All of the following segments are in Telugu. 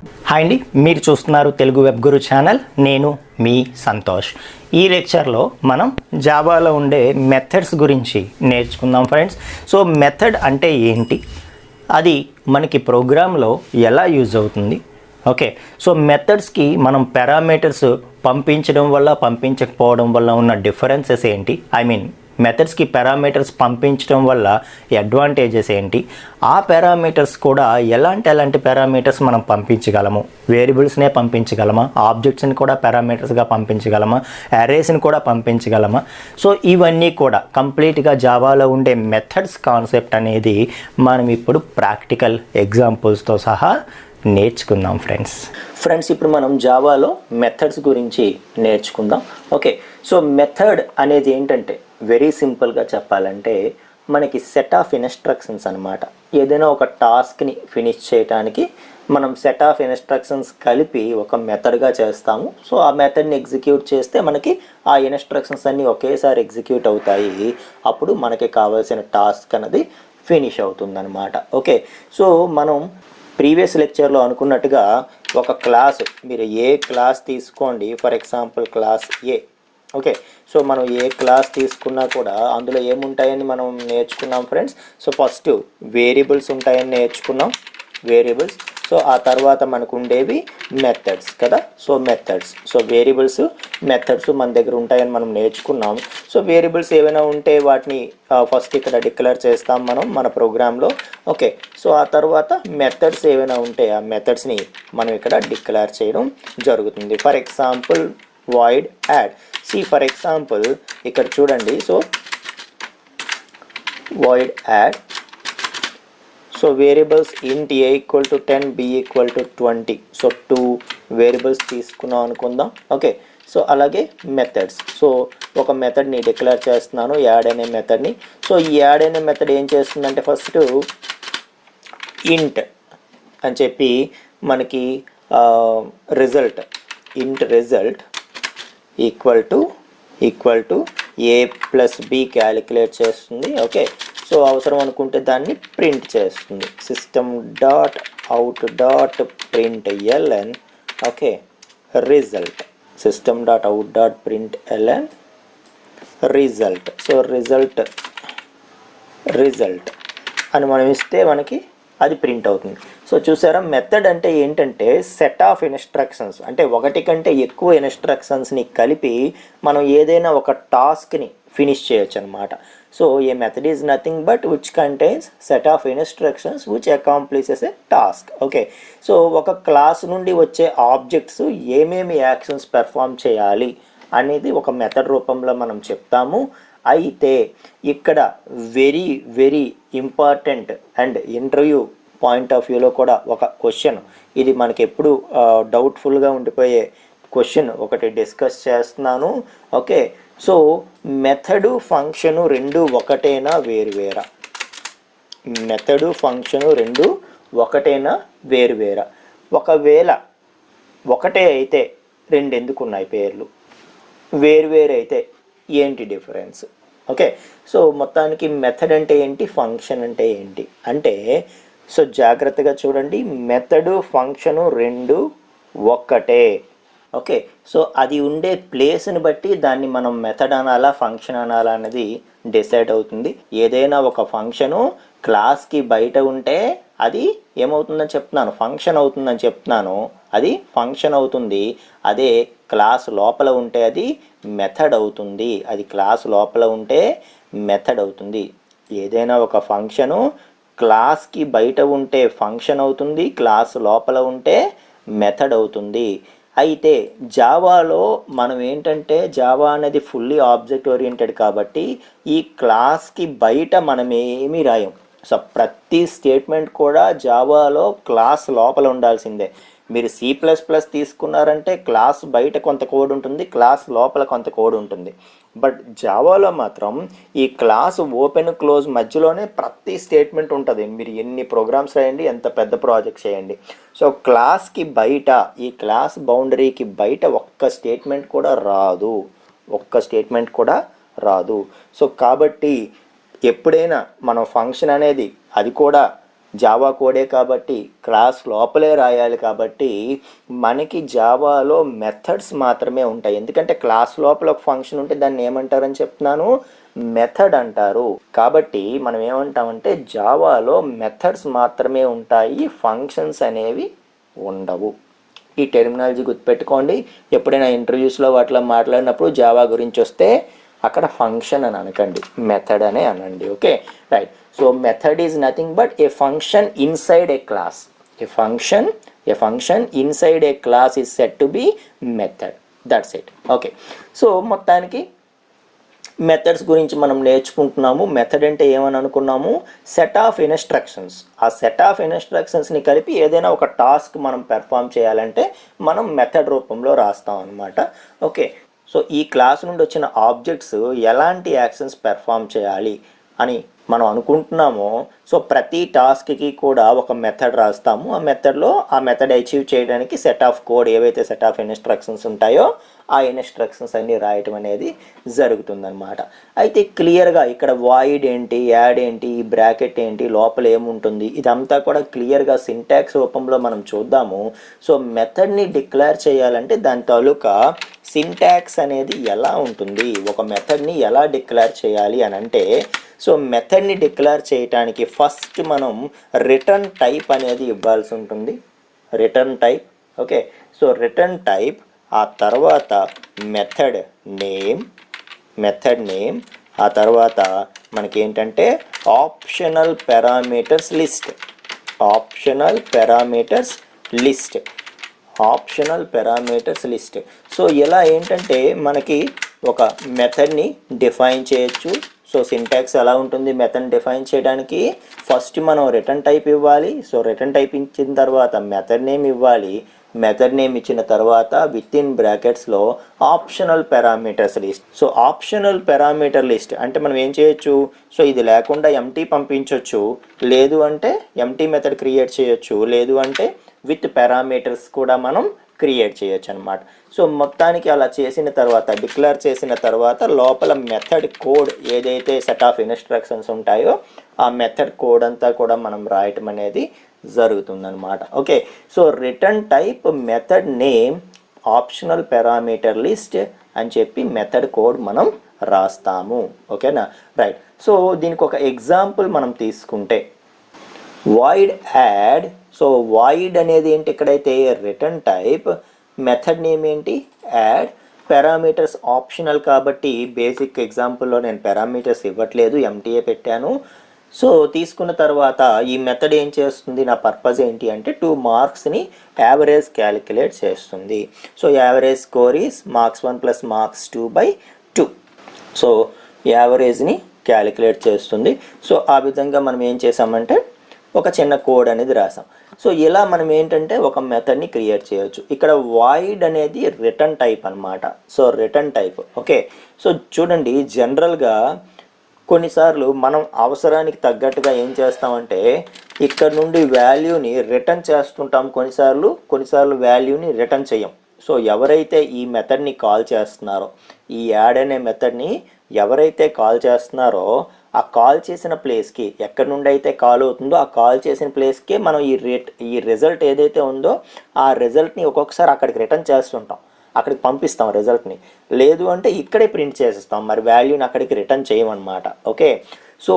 హాయ్ అండి, మీరు చూస్తున్నారు తెలుగు వెబ్ గురు ఛానల్. నేను మీ సంతోష్. ఈ లెక్చర్లో మనం జావాలో ఉండే మెథడ్స్ గురించి నేర్చుకుందాం ఫ్రెండ్స్. సో మెథడ్ అంటే ఏంటి, అది మనకి ప్రోగ్రాంలో ఎలా యూజ్ అవుతుంది, ఓకే. సో మెథడ్స్కి మనం పారామీటర్స్ పంపించడం వల్ల పంపించకపోవడం వల్ల ఉన్న డిఫరెన్సెస్ ఏంటి, మెథడ్స్కి పారామీటర్స్ పంపించడం వల్ల అడ్వాంటేజెస్ ఏంటి, ఆ పారామీటర్స్ కూడా ఎలాంటి పారామీటర్స్ మనం పంపించగలము, వేరియబుల్స్నే పంపించగలమా, ఆబ్జెక్ట్స్ని కూడా పారామీటర్స్గా పంపించగలమా, అరేస్ని కూడా పంపించగలమా. సో ఇవన్నీ కూడా కంప్లీట్గా జావాలో ఉండే మెథడ్స్ కాన్సెప్ట్ అనేది మనం ఇప్పుడు ప్రాక్టికల్ ఎగ్జాంపుల్స్తో సహా నేర్చుకుందాం ఫ్రెండ్స్. ఇప్పుడు మనం జావాలో మెథడ్స్ గురించి నేర్చుకుందాం, ఓకే. సో మెథడ్ అనేది ఏంటంటే వెరీ సింపుల్గా చెప్పాలంటే మనకి సెట్ ఆఫ్ ఇన్స్ట్రక్షన్స్ అనమాట. ఏదైనా ఒక టాస్క్ని ఫినిష్ చేయడానికి మనం సెట్ ఆఫ్ ఇన్స్ట్రక్షన్స్ కలిపి ఒక మెథడ్గా చేస్తాము. సో ఆ మెథడ్ని ఎగ్జిక్యూట్ చేస్తే మనకి ఆ ఇన్స్ట్రక్షన్స్ అన్నీ ఒకేసారి ఎగ్జిక్యూట్ అవుతాయి. అప్పుడు మనకి కావాల్సిన టాస్క్ అనేది ఫినిష్ అవుతుందన్నమాట, ఓకే. సో మనం ప్రీవియస్ లెక్చర్లో అనుకున్నట్టుగా ఒక క్లాస్, మీరు ఏ క్లాస్ తీసుకోండి, for example class A, okay. So మనం ఏ క్లాస్ తీసుకున్నా కూడా అందులో ఏముంటాయని మనం నేర్చుకున్నాం ఫ్రెండ్స్. సో ఫస్ట్ వేరియబుల్స్ ఉంటాయని నేర్చుకున్నాం, వేరియబుల్స్. సో ఆ తర్వాత మనకు ఉండేవి మెథడ్స్ కదా. So methods, so variables methods మన దగ్గర ఉంటాయని మనం నేర్చుకున్నాం. సో వేరియబుల్స్ ఏవైనా ఉంటే వాటిని ఫస్ట్ ఇక్కడ డిక్లేర్ చేస్తాం మనం మన ప్రోగ్రాంలో, ఓకే. సో ఆ తర్వాత మెథడ్స్ ఏవైనా ఉంటే ఆ మెథడ్స్ని మనం ఇక్కడ డిక్లేర్ చేయడం జరుగుతుంది. For example void add. See for example ఇక్కడ చూడండి. So void add, so variables int a equal to 10, b equal to 20. So 2 వేరియబుల్స్ తీసుకున్నాం అనుకుందాం, ఓకే. సో అలాగే మెథడ్స్, సో ఒక మెథడ్ని డిక్లేర్ చేస్తున్నాను, యాడ్ అనే మెథడ్ని. సో ఈ యాడ్ అనే మెథడ్ ఏం చేస్తుందంటే ఫస్ట్ int అని చెప్పి మనకి result, int result equal to A plus B calculate చేస్తుంది, ఓకే. సో అవసరం అనుకుంటే దాన్ని ప్రింట్ చేస్తుంది. System dot out dot print LN, okay, result. System dot out dot print LN result. So result అని మనం ఇస్తే మనకి అది ప్రింట్ అవుతుంది. సో చూసారా, మెథడ్ అంటే ఏంటంటే సెట్ ఆఫ్ ఇన్స్ట్రక్షన్స్, అంటే ఒకటి కంటే ఎక్కువ ఇన్స్ట్రక్షన్స్ని కలిపి మనం ఏదైనా ఒక టాస్క్ని ఫినిష్ చేయొచ్చు అనమాట. So a method is nothing but which contains set of instructions which accomplishes a task, okay. So ఒక క్లాస్ నుండి వచ్చే ఆబ్జెక్ట్స్ ఏమేమి యాక్షన్స్ పెర్ఫామ్ చేయాలి అనేది ఒక మెథడ్ రూపంలో మనం చెప్తాము. అయితే ఇక్కడ very very important and interview point of వ్యూలో కూడా ఒక క్వశ్చన్, ఇది మనకి ఎప్పుడు డౌట్ఫుల్గా ఉండిపోయే క్వశ్చన్ ఒకటి డిస్కస్ చేస్తున్నాను, ఓకే. సో మెథడు ఫంక్షను రెండు ఒకటేనా వేరువేరా, మెథడు ఫంక్షను రెండు ఒకటేనా వేరువేరా. ఒకవేళ ఒకటే అయితే రెండు ఎందుకు ఉన్నాయి పేర్లు, వేరువేరు అయితే ఏంటి డిఫరెన్స్, ఓకే. సో మొత్తానికి మెథడ్ అంటే ఏంటి, ఫంక్షన్ అంటే ఏంటి అంటే, సో జాగ్రత్తగా చూడండి, మెథడు ఫంక్షను రెండు ఒక్కటే, ఓకే. సో అది ఉండే ప్లేస్ని బట్టి దాన్ని మనం మెథడ్ అనాలా ఫంక్షన్ అనాలా అనేది డిసైడ్ అవుతుంది. ఏదైనా ఒక ఫంక్షను క్లాస్కి బయట ఉంటే అది ఏమవుతుందని చెప్తున్నాను, ఫంక్షన్ అవుతుందని చెప్తున్నాను, అది ఫంక్షన్ అవుతుంది. అదే క్లాస్ లోపల ఉంటే అది మెథడ్ అవుతుంది, అది క్లాస్ లోపల ఉంటే మెథడ్ అవుతుంది. ఏదైనా ఒక ఫంక్షను క్లాస్కి బయట ఉంటే ఫంక్షన్ అవుతుంది, క్లాస్ లోపల ఉంటే మెథడ్ అవుతుంది. అయితే జావాలో మనం ఏంటంటే జావా అనేది ఫుల్లీ ఆబ్జెక్ట్ ఓరియంటెడ్ కాబట్టి ఈ క్లాస్కి బయట మనం ఏమీ రాయం. సో ప్రతి స్టేట్మెంట్ కూడా జావాలో క్లాస్ లోపల ఉండాల్సిందే. మీరు C++ తీసుకున్నారంటే క్లాస్ బయట కొంత కోడ్ ఉంటుంది, క్లాస్ లోపల కొంత కోడ్ ఉంటుంది. బట్ జావాలో మాత్రం ఈ క్లాస్ ఓపెన్ క్లోజ్ మధ్యలోనే ప్రతి స్టేట్మెంట్ ఉంటుంది. మీరు ఎన్ని ప్రోగ్రామ్స్ రాయండి, ఎంత పెద్ద ప్రాజెక్ట్స్ చేయండి, సో క్లాస్కి బయట, ఈ క్లాస్ బౌండరీకి బయట ఒక్క స్టేట్మెంట్ కూడా రాదు, సో కాబట్టి ఎప్పుడైనా మనం ఫంక్షన్ అనేది అది కూడా జావా కోడే కాబట్టి క్లాస్ లోపలే రాయాలి కాబట్టి మనకి జావాలో మెథడ్స్ మాత్రమే ఉంటాయి. ఎందుకంటే క్లాస్ లోపల ఒక ఫంక్షన్ ఉంటే దాన్ని ఏమంటారని చెప్తున్నాను, మెథడ్ అంటారు. కాబట్టి మనం ఏమంటామంటే జావాలో మెథడ్స్ మాత్రమే ఉంటాయి, ఫంక్షన్స్ అనేవి ఉండవు. ఈ టెర్మినాలజీ గుర్తుపెట్టుకోండి. ఎప్పుడైనా ఇంటర్వ్యూస్లో వాటిలో మాట్లాడినప్పుడు జావా గురించి వస్తే అక్కడ ఫంక్షన్ అని అనకండి, మెథడ్ అనే అనండి. Okay right. So method is nothing but A function inside A class. A function inside A class is set to be method. That's it. Okay, so మొత్తానికి మెథడ్స్ గురించి మనం నేర్చుకుంటున్నాము. మెథడ్ అంటే ఏమని అనుకున్నాము, సెట్ ఆఫ్ ఇన్స్ట్రక్షన్స్. ఆ సెట్ ఆఫ్ ఇన్స్ట్రక్షన్స్ని కలిపి ఏదైనా ఒక టాస్క్ మనం పెర్ఫామ్ చేయాలంటే మనం మెథడ్ రూపంలో రాస్తాం అనమాట. ఓకే, సో ఈ క్లాస్ నుండి వచ్చిన ఆబ్జెక్ట్స్ ఎలాంటి యాక్షన్స్ పెర్ఫామ్ చేయాలి అని మనం అనుకుంటున్నామో, సో ప్రతి టాస్క్కి కూడా ఒక మెథడ్ రాస్తాము. ఆ మెథడ్లో ఆ మెథడ్ అచీవ్ చేయడానికి సెట్ ఆఫ్ కోడ్, ఏవైతే సెట్ ఆఫ్ ఇన్స్ట్రక్షన్స్ ఉంటాయో ఆ ఇన్స్ట్రక్షన్స్ అన్నీ రాయటం అనేది జరుగుతుందన్నమాట. అయితే క్లియర్గా ఇక్కడ వాయిడ్ ఏంటి, యాడ్ ఏంటి, బ్రాకెట్ ఏంటి, లోపల ఏముంటుంది, ఇదంతా కూడా క్లియర్గా సింటాక్స్ రూపంలో మనం చూద్దాము. సో మెథడ్ని డిక్లేర్ చేయాలంటే దాని తాలూకా సింటాక్స్ అనేది ఎలా ఉంటుంది, ఒక మెథడ్ని ఎలా డిక్లేర్ చేయాలి అని అంటే, సో మెథడ్ని డిక్లేర్ చేయడానికి ఫస్ట్ మనం రిటర్న్ టైప్ అనేది ఇవ్వాల్సి ఉంటుంది. Return type. Okay, so return type, ఆ తర్వాత మెథడ్ నేమ్, ఆ తర్వాత మనకి ఏంటంటే ఆప్షనల్ పారామీటర్స్ లిస్ట్. సో ఇలా ఏంటంటే మనకి ఒక మెథడ్ని డిఫైన్ చేయొచ్చు. సో సింటాక్స్ ఎలా ఉంటుంది మెథడ్ డిఫైన్ చేయడానికి, ఫస్ట్ మనం రిటర్న్ టైప్ ఇవ్వాలి. సో రిటర్న్ టైప్ ఇచ్చిన తర్వాత మెథడ్ నేమ్ ఇవ్వాలి. మెథడ్ నేమ్ ఇచ్చిన తర్వాత విత్ ఇన్ బ్రాకెట్స్లో optional parameters list. So optional parameter list అంటే మనం ఏం చేయొచ్చు, సో ఇది లేకుండా ఎంటీ పంపించవచ్చు, లేదు అంటే ఎంటీ మెథడ్ క్రియేట్ చేయొచ్చు, లేదు అంటే విత్ పారామీటర్స్ కూడా మనం క్రియేట్ చేయొచ్చు అనమాట. సో మొత్తానికి అలా చేసిన తర్వాత, డిక్లేర్ చేసిన తర్వాత లోపల మెథడ్ కోడ్ ఏదైతే సెట్ ఆఫ్ ఇన్స్ట్రక్షన్స్ ఉంటాయో ఆ మెథడ్ కోడ్ అంతా కూడా మనం రాయటం అనేది జరుగుతుందన్నమాట. Okay, so return type, method name, optional parameter list అని చెప్పి మెథడ్ కోడ్ మనం రాస్తాము. ఓకేనా, రైట్. సో దీనికి ఒక ఎగ్జాంపుల్ మనం తీసుకుంటే వాయిడ్ యాడ్. సో వాయిడ్ అనేది ఏంటి, ఇక్కడైతే రిటర్న్ టైప్, మెథడ్ నేమ్ ఏంటి యాడ్, పారామీటర్స్ ఆప్షనల్ కాబట్టి బేసిక్ ఎగ్జాంపుల్లో నేను పారామీటర్స్ ఇవ్వట్లేదు, ఎంటీఏ పెట్టాను. సో తీసుకున్న తర్వాత ఈ మెథడ్ ఏం చేస్తుంది, నా పర్పస్ ఏంటి అంటే 2 మార్క్స్ని యావరేజ్ క్యాలిక్యులేట్ చేస్తుంది. So average score is marks 1 + marks 2/2. So యావరేజ్ని క్యాలిక్యులేట్ చేస్తుంది. సో ఆ విధంగా మనం ఏం చేసామంటే ఒక చిన్న కోడ్ అనేది రాసాం. సో ఇలా మనం ఏంటంటే ఒక మెథడ్ని క్రియేట్ చేయొచ్చు. ఇక్కడ వాయిడ్ అనేది రిటర్న్ టైప్ అనమాట. So return type. Okay, so చూడండి, జనరల్గా కొన్నిసార్లు మనం అవసరానికి తగ్గట్టుగా ఏం చేస్తామంటే ఇక్కడ నుండి వాల్యూని రిటర్న్ చేస్తుంటాం, కొన్నిసార్లు వాల్యూని రిటర్న్ చేయం. సో ఎవరైతే ఈ మెథడ్ని కాల్ చేస్తున్నారో, ఈ యాడ్ అనే మెథడ్ని ఎవరైతే కాల్ చేస్తున్నారో ఆ కాల్ చేసిన ప్లేస్కి, ఎక్కడి నుండి అయితే కాల్ అవుతుందో ఆ కాల్ చేసిన ప్లేస్కి మనం ఈ రిజల్ట్ ఏదైతే ఉందో ఆ రిజల్ట్ని ఒక్కొక్కసారి అక్కడికి రిటర్న్ చేస్తుంటాం, అక్కడికి పంపిస్తాం రిజల్ట్ని, లేదు అంటే ఇక్కడే ప్రింట్ చేసేస్తాం, మరి వాల్యూని అక్కడికి రిటర్న్ చేయమన్నమాట. ఓకే, సో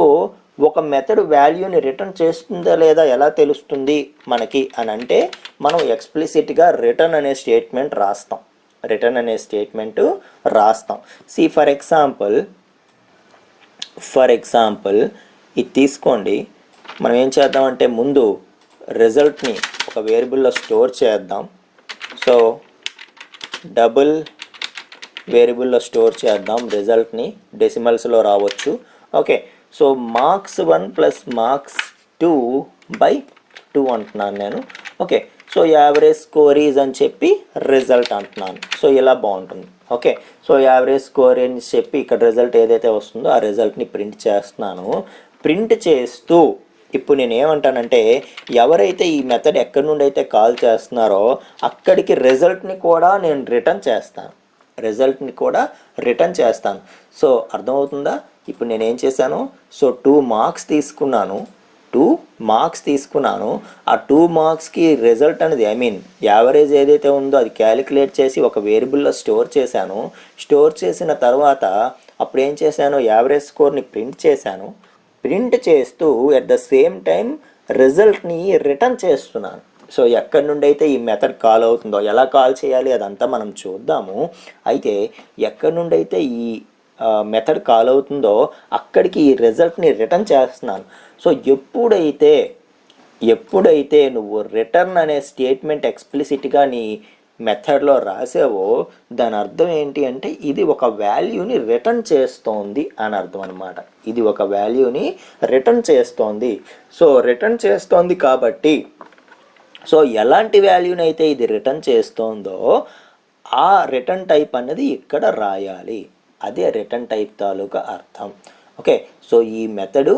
ఒక మెథడ్ వాల్యూని రిటర్న్ చేస్తుందా లేదా ఎలా తెలుస్తుంది మనకి అని అంటే మనం ఎక్స్ప్లిసిట్గా రిటర్న్ అనే స్టేట్మెంట్ రాస్తాం. సి ఫర్ ఎగ్జాంపుల్ ఇది తీసుకోండి. మనం ఏం చేద్దామంటే ముందు రిజల్ట్ని ఒక వేరియబుల్లో స్టోర్ చేద్దాం. సో డబుల్ వేరియబుల్లో స్టోర్ చేద్దాం రిజల్ట్ని, డెసిమల్స్లో రావచ్చు. ఓకే, సో మార్క్స్ 1 + మార్క్స్ 2/2 అంటున్నాను నేను. Okay, so average score is అని చెప్పి రిజల్ట్ అంటున్నాను. సో ఇలా బాగుంటుంది. ఓకే, సో యావరేజ్ స్కోర్ అని చెప్పి ఇక్కడ రిజల్ట్ ఏదైతే వస్తుందో ఆ రిజల్ట్ని ప్రింట్ చేస్తున్నాను. ప్రింట్ చేస్తూ ఇప్పుడు నేను ఏమంటానంటే ఎవరైతే ఈ మెథడ్ ఎక్కడి నుండి అయితే కాల్ చేస్తున్నారో అక్కడికి రిజల్ట్ని కూడా నేను రిటర్న్ చేస్తాను. సో అర్థమవుతుందా? ఇప్పుడు నేను ఏం చేశాను, సో 2 మార్క్స్ తీసుకున్నాను. 2 మార్క్స్ తీసుకున్నాను. ఆ 2 మార్క్స్కి రిజల్ట్ అనేది యావరేజ్ ఏదైతే ఉందో అది క్యాలిక్యులేట్ చేసి ఒక వేరియబుల్లో స్టోర్ చేశాను. స్టోర్ చేసిన తర్వాత అప్పుడు ఏం చేశాను, యావరేజ్ స్కోర్ని ప్రింట్ చేశాను. ప్రింట్ చేస్తూ ఎట్ ద సేమ్ టైం రిజల్ట్ని రిటర్న్ చేస్తున్నాను. సో ఎక్కడి నుండి అయితే ఈ మెథడ్ కాల్ అవుతుందో, ఎలా కాల్ చేయాలి అదంతా మనం చూద్దాము. అయితే ఎక్కడి నుండి అయితే ఈ మెథడ్ కాల్ అవుతుందో అక్కడికి ఈ రిజల్ట్ని రిటర్న్ చేస్తున్నాను. సో ఎప్పుడైతే నువ్వు రిటర్న్ అనే స్టేట్మెంట్ ఎక్స్ప్లిసిట్గా నీ మెథడ్లో రాసావో దాని అర్థం ఏంటి అంటే ఇది ఒక వాల్యూని రిటర్న్ చేస్తోంది అని అర్థం అనమాట. ఇది ఒక వాల్యూని రిటర్న్ చేస్తోంది. సో రిటర్న్ చేస్తోంది కాబట్టి సో ఎలాంటి వాల్యూని అయితే ఇది రిటర్న్ చేస్తోందో ఆ రిటర్న్ టైప్ అన్నది ఇక్కడ రాయాలి. అదే రిటర్న్ టైప్ తాలూకా అర్థం. ఓకే, సో ఈ మెథడు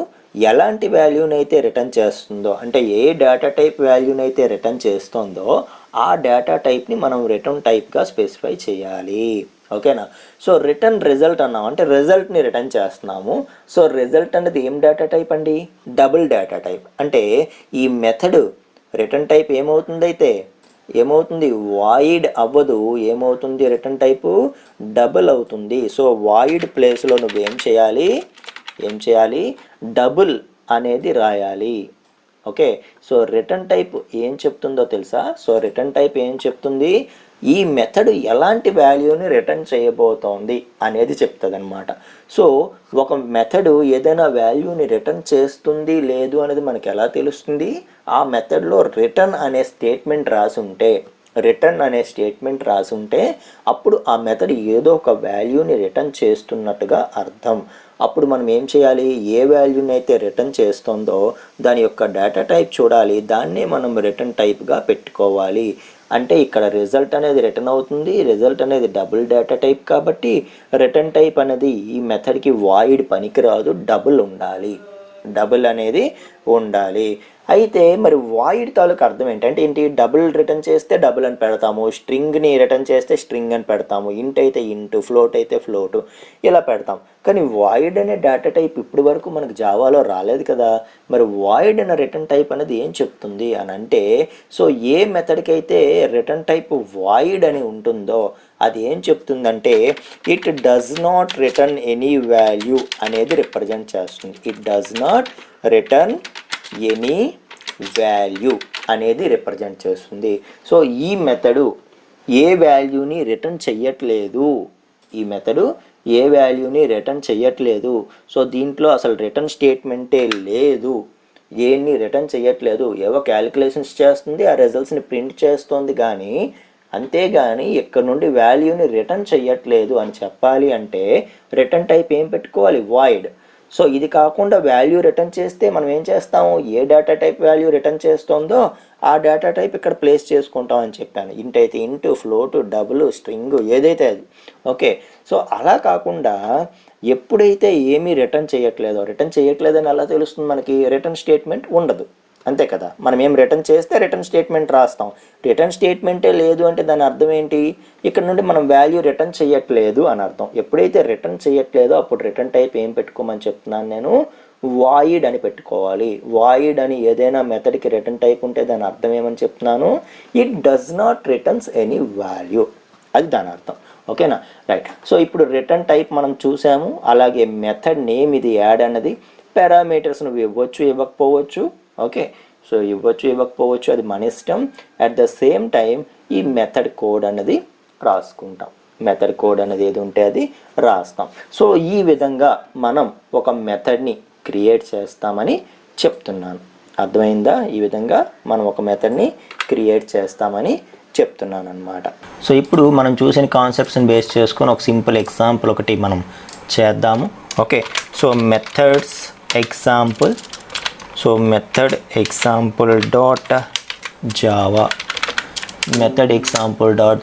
ఎలాంటి వాల్యూని అయితే రిటర్న్ చేస్తుందో, అంటే ఏ డేటా టైప్ వాల్యూని అయితే రిటర్న్ చేస్తుందో ఆ డేటా టైప్ని మనం రిటర్న్ టైప్గా స్పెసిఫై చేయాలి. ఓకేనా. సో రిటర్న్ రిజల్ట్ అన్నాం అంటే రిజల్ట్ని రిటర్న్ చేస్తున్నాము. సో రిజల్ట్ అనేది ఏం డేటా టైప్ అండి, డబుల్ డేటా టైప్. అంటే ఈ మెథడ్ రిటర్న్ టైప్ ఏమవుతుంది వాయిడ్ అవ్వదు, ఏమవుతుంది రిటర్న్ టైపు డబుల్ అవుతుంది. సో వాయిడ్ ప్లేస్లో నువ్వు ఏం చేయాలి డబుల్ అనేది రాయాలి. ఓకే, సో రిటర్న్ టైప్ ఏం చెప్తుందో తెలుసా? సో రిటర్న్ టైప్ ఏం చెప్తుంది, ఈ మెథడ్ ఎలాంటి వాల్యూని రిటర్న్ చేయబోతోంది అనేది చెప్తుంది అనమాట. సో ఒక మెథడ్ ఏదైనా వాల్యూని రిటర్న్ చేస్తుంది లేదు అనేది మనకి ఎలా తెలుస్తుంది? ఆ మెథడ్లో రిటర్న్ అనే స్టేట్మెంట్ రాసుంటే అప్పుడు ఆ మెథడ్ ఏదో ఒక వాల్యూని రిటర్న్ చేస్తున్నట్టుగా అర్థం. అప్పుడు మనం ఏం చేయాలి, ఏ వాల్యూని అయితే రిటర్న్ చేస్తుందో దాని యొక్క డేటా టైప్ చూడాలి, దాన్నే మనం రిటర్న్ టైప్గా పెట్టుకోవాలి. అంటే ఇక్కడ రిజల్ట్ అనేది రిటర్న్ అవుతుంది, రిజల్ట్ అనేది డబుల్ డేటా టైప్ కాబట్టి రిటర్న్ టైప్ అనేది ఈ మెథడ్కి వాయిడ్ పనికిరాదు, డబుల్ అనేది ఉండాలి. అయితే మరి వాయిడ్ తాలూకు అర్థం ఏంటి, డబుల్ రిటర్న్ చేస్తే డబుల్ అని పెడతాము, స్ట్రింగ్ని రిటర్న్ చేస్తే స్ట్రింగ్ అని పెడతాము, ఇంట్ అయితే ఇంటు, ఫ్లోట్ అయితే ఫ్లోట్ ఇలా పెడతాం. కానీ వాయిడ్ అనే డేటా టైప్ ఇప్పటి వరకు మనకు జావాలో రాలేదు కదా. మరి వాయిడ్ అనే రిటర్న్ టైప్ అనేది ఏం చెప్తుంది అని అంటే, సో ఏ మెథడ్కి అయితే రిటర్న్ టైప్ వాయిడ్ అని ఉంటుందో అది ఏం చెప్తుందంటే it does not return any value అనేది రిప్రజెంట్ చేస్తుంది. It does not return any value అనేది రిప్రజెంట్ చేస్తుంది. సో ఈ మెథడు ఏ వాల్యూని రిటర్న్ చెయ్యట్లేదు, సో దీంట్లో అసలు రిటర్న్ స్టేట్మెంటే లేదు, ఏన్ని రిటర్న్ చెయ్యట్లేదు, ఏవో క్యాలిక్యులేషన్స్ చేస్తుంది, ఆ రిజల్ట్స్ని ప్రింట్ చేస్తుంది, కానీ అంతేగాని ఇక్కడ నుండి వాల్యూని రిటర్న్ చెయ్యట్లేదు అని చెప్పాలి అంటే రిటర్న్ టైప్ ఏం పెట్టుకోవాలి, వాయిడ్. సో ఇది కాకుండా వాల్యూ రిటర్న్ చేస్తే మనం ఏం చేస్తాము, ఏ డేటా టైప్ వాల్యూ రిటర్న్ చేస్తుందో ఆ డేటా టైప్ ఇక్కడ ప్లేస్ చేసుకుంటాం అని చెప్పాను. ఇంట్ అయితే ఇంటు, ఫ్లోట్, డబుల్, స్ట్రింగ్ ఏదైతే అది. ఓకే, సో అలా కాకుండా ఎప్పుడైతే ఏమీ రిటర్న్ చేయట్లేదని ఎలా తెలుస్తుంది మనకి, రిటర్న్ స్టేట్మెంట్ ఉండదు, అంతే కదా. మనం ఏం రిటర్న్ చేస్తే రిటర్న్ స్టేట్మెంట్ రాస్తాం. రిటర్న్ స్టేట్మెంటే లేదు అంటే దాని అర్థం ఏంటి, ఇక్కడ నుండి మనం వాల్యూ రిటర్న్ చేయట్లేదు అని అర్థం. ఎప్పుడైతే రిటర్న్ చేయట్లేదో అప్పుడు రిటర్న్ టైప్ ఏం పెట్టుకోమని చెప్తున్నాను నేను, వాయిడ్ అని పెట్టుకోవాలి. వాయిడ్ అని ఏదైనా మెథడ్కి రిటర్న్ టైప్ ఉంటే దాని అర్థం ఏమని చెప్తున్నాను, it does not returns any value, అది దాని అర్థం. ఓకేనా, రైట్. సో ఇప్పుడు రిటర్న్ టైప్ మనం చూసాము. అలాగే మెథడ్ నేమ్ ఇది యాడ్ అన్నది, పారామీటర్స్ నువ్వు ఇవ్వచ్చు ఇవ్వకపోవచ్చు. ఓకే, సో ఇవ్వకపోవచ్చు, అది మన ఇష్టం. అట్ ద సేమ్ టైం ఈ మెథడ్ కోడ్ అనేది రాసుకుంటాం. మెథడ్ కోడ్ అనేది ఏది ఉంటే అది రాస్తాం. సో ఈ విధంగా మనం ఒక మెథడ్ని క్రియేట్ చేస్తామని చెప్తున్నాను. అర్థమైందా? ఈ విధంగా మనం ఒక మెథడ్ని క్రియేట్ చేస్తామని చెప్తున్నాను అనమాట. సో ఇప్పుడు మనం చూసిన కాన్సెప్ట్స్ని బేస్ చేసుకొని ఒక సింపుల్ ఎగ్జాంపుల్ ఒకటి మనం చేద్దాము. Okay, so methods example. So method example dot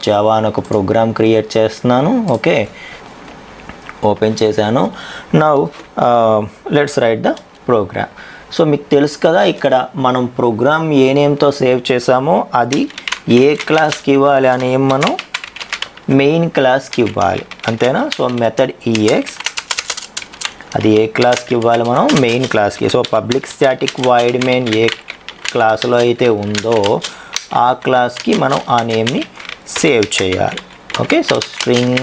Java అని ఒక ప్రోగ్రామ్ క్రియేట్ చేస్తున్నాను. ఓకే, ఓపెన్ చేశాను. Now let's write the program. So మీకు తెలుసు కదా, ఇక్కడ మనం ప్రోగ్రామ్ ఏ నేమ్తో సేవ్ చేసామో అది ఏ క్లాస్కి ఇవ్వాలి అని మనం మెయిన్ క్లాస్కి ఇవ్వాలి, అంతేనా. సో మెథడ్ EX అది ఏ క్లాస్కి ఇవ్వాలి మనం, మెయిన్ క్లాస్కి. So public static void main ఏ క్లాస్లో అయితే ఉందో ఆ క్లాస్కి మనం ఆ నేమ్ని సేవ్ చేయాలి. Okay, so string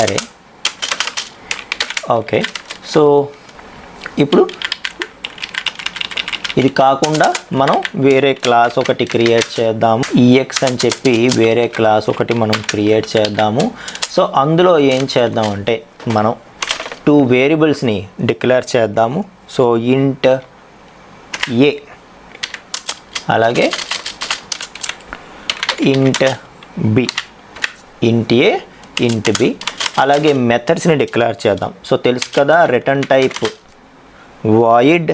array okay. So ఇప్పుడు ఇది కాకుండా మనం వేరే క్లాస్ ఒకటి క్రియేట్ చేద్దాము, ఈఎక్స్ అని చెప్పి వేరే క్లాస్ ఒకటి మనం క్రియేట్ చేద్దాము. సో అందులో ఏం చేద్దామంటే మనం 2 వేరియబుల్స్ని డిక్లేర్ చేద్దాము. సో ఇంట్ ఏ అలాగే ఇంట్ బి, ఇంట్ ఏ ఇంట్ బి, అలాగే మెథడ్స్ని డిక్లేర్ చేద్దాం. సో తెలుసు కదా, return type void,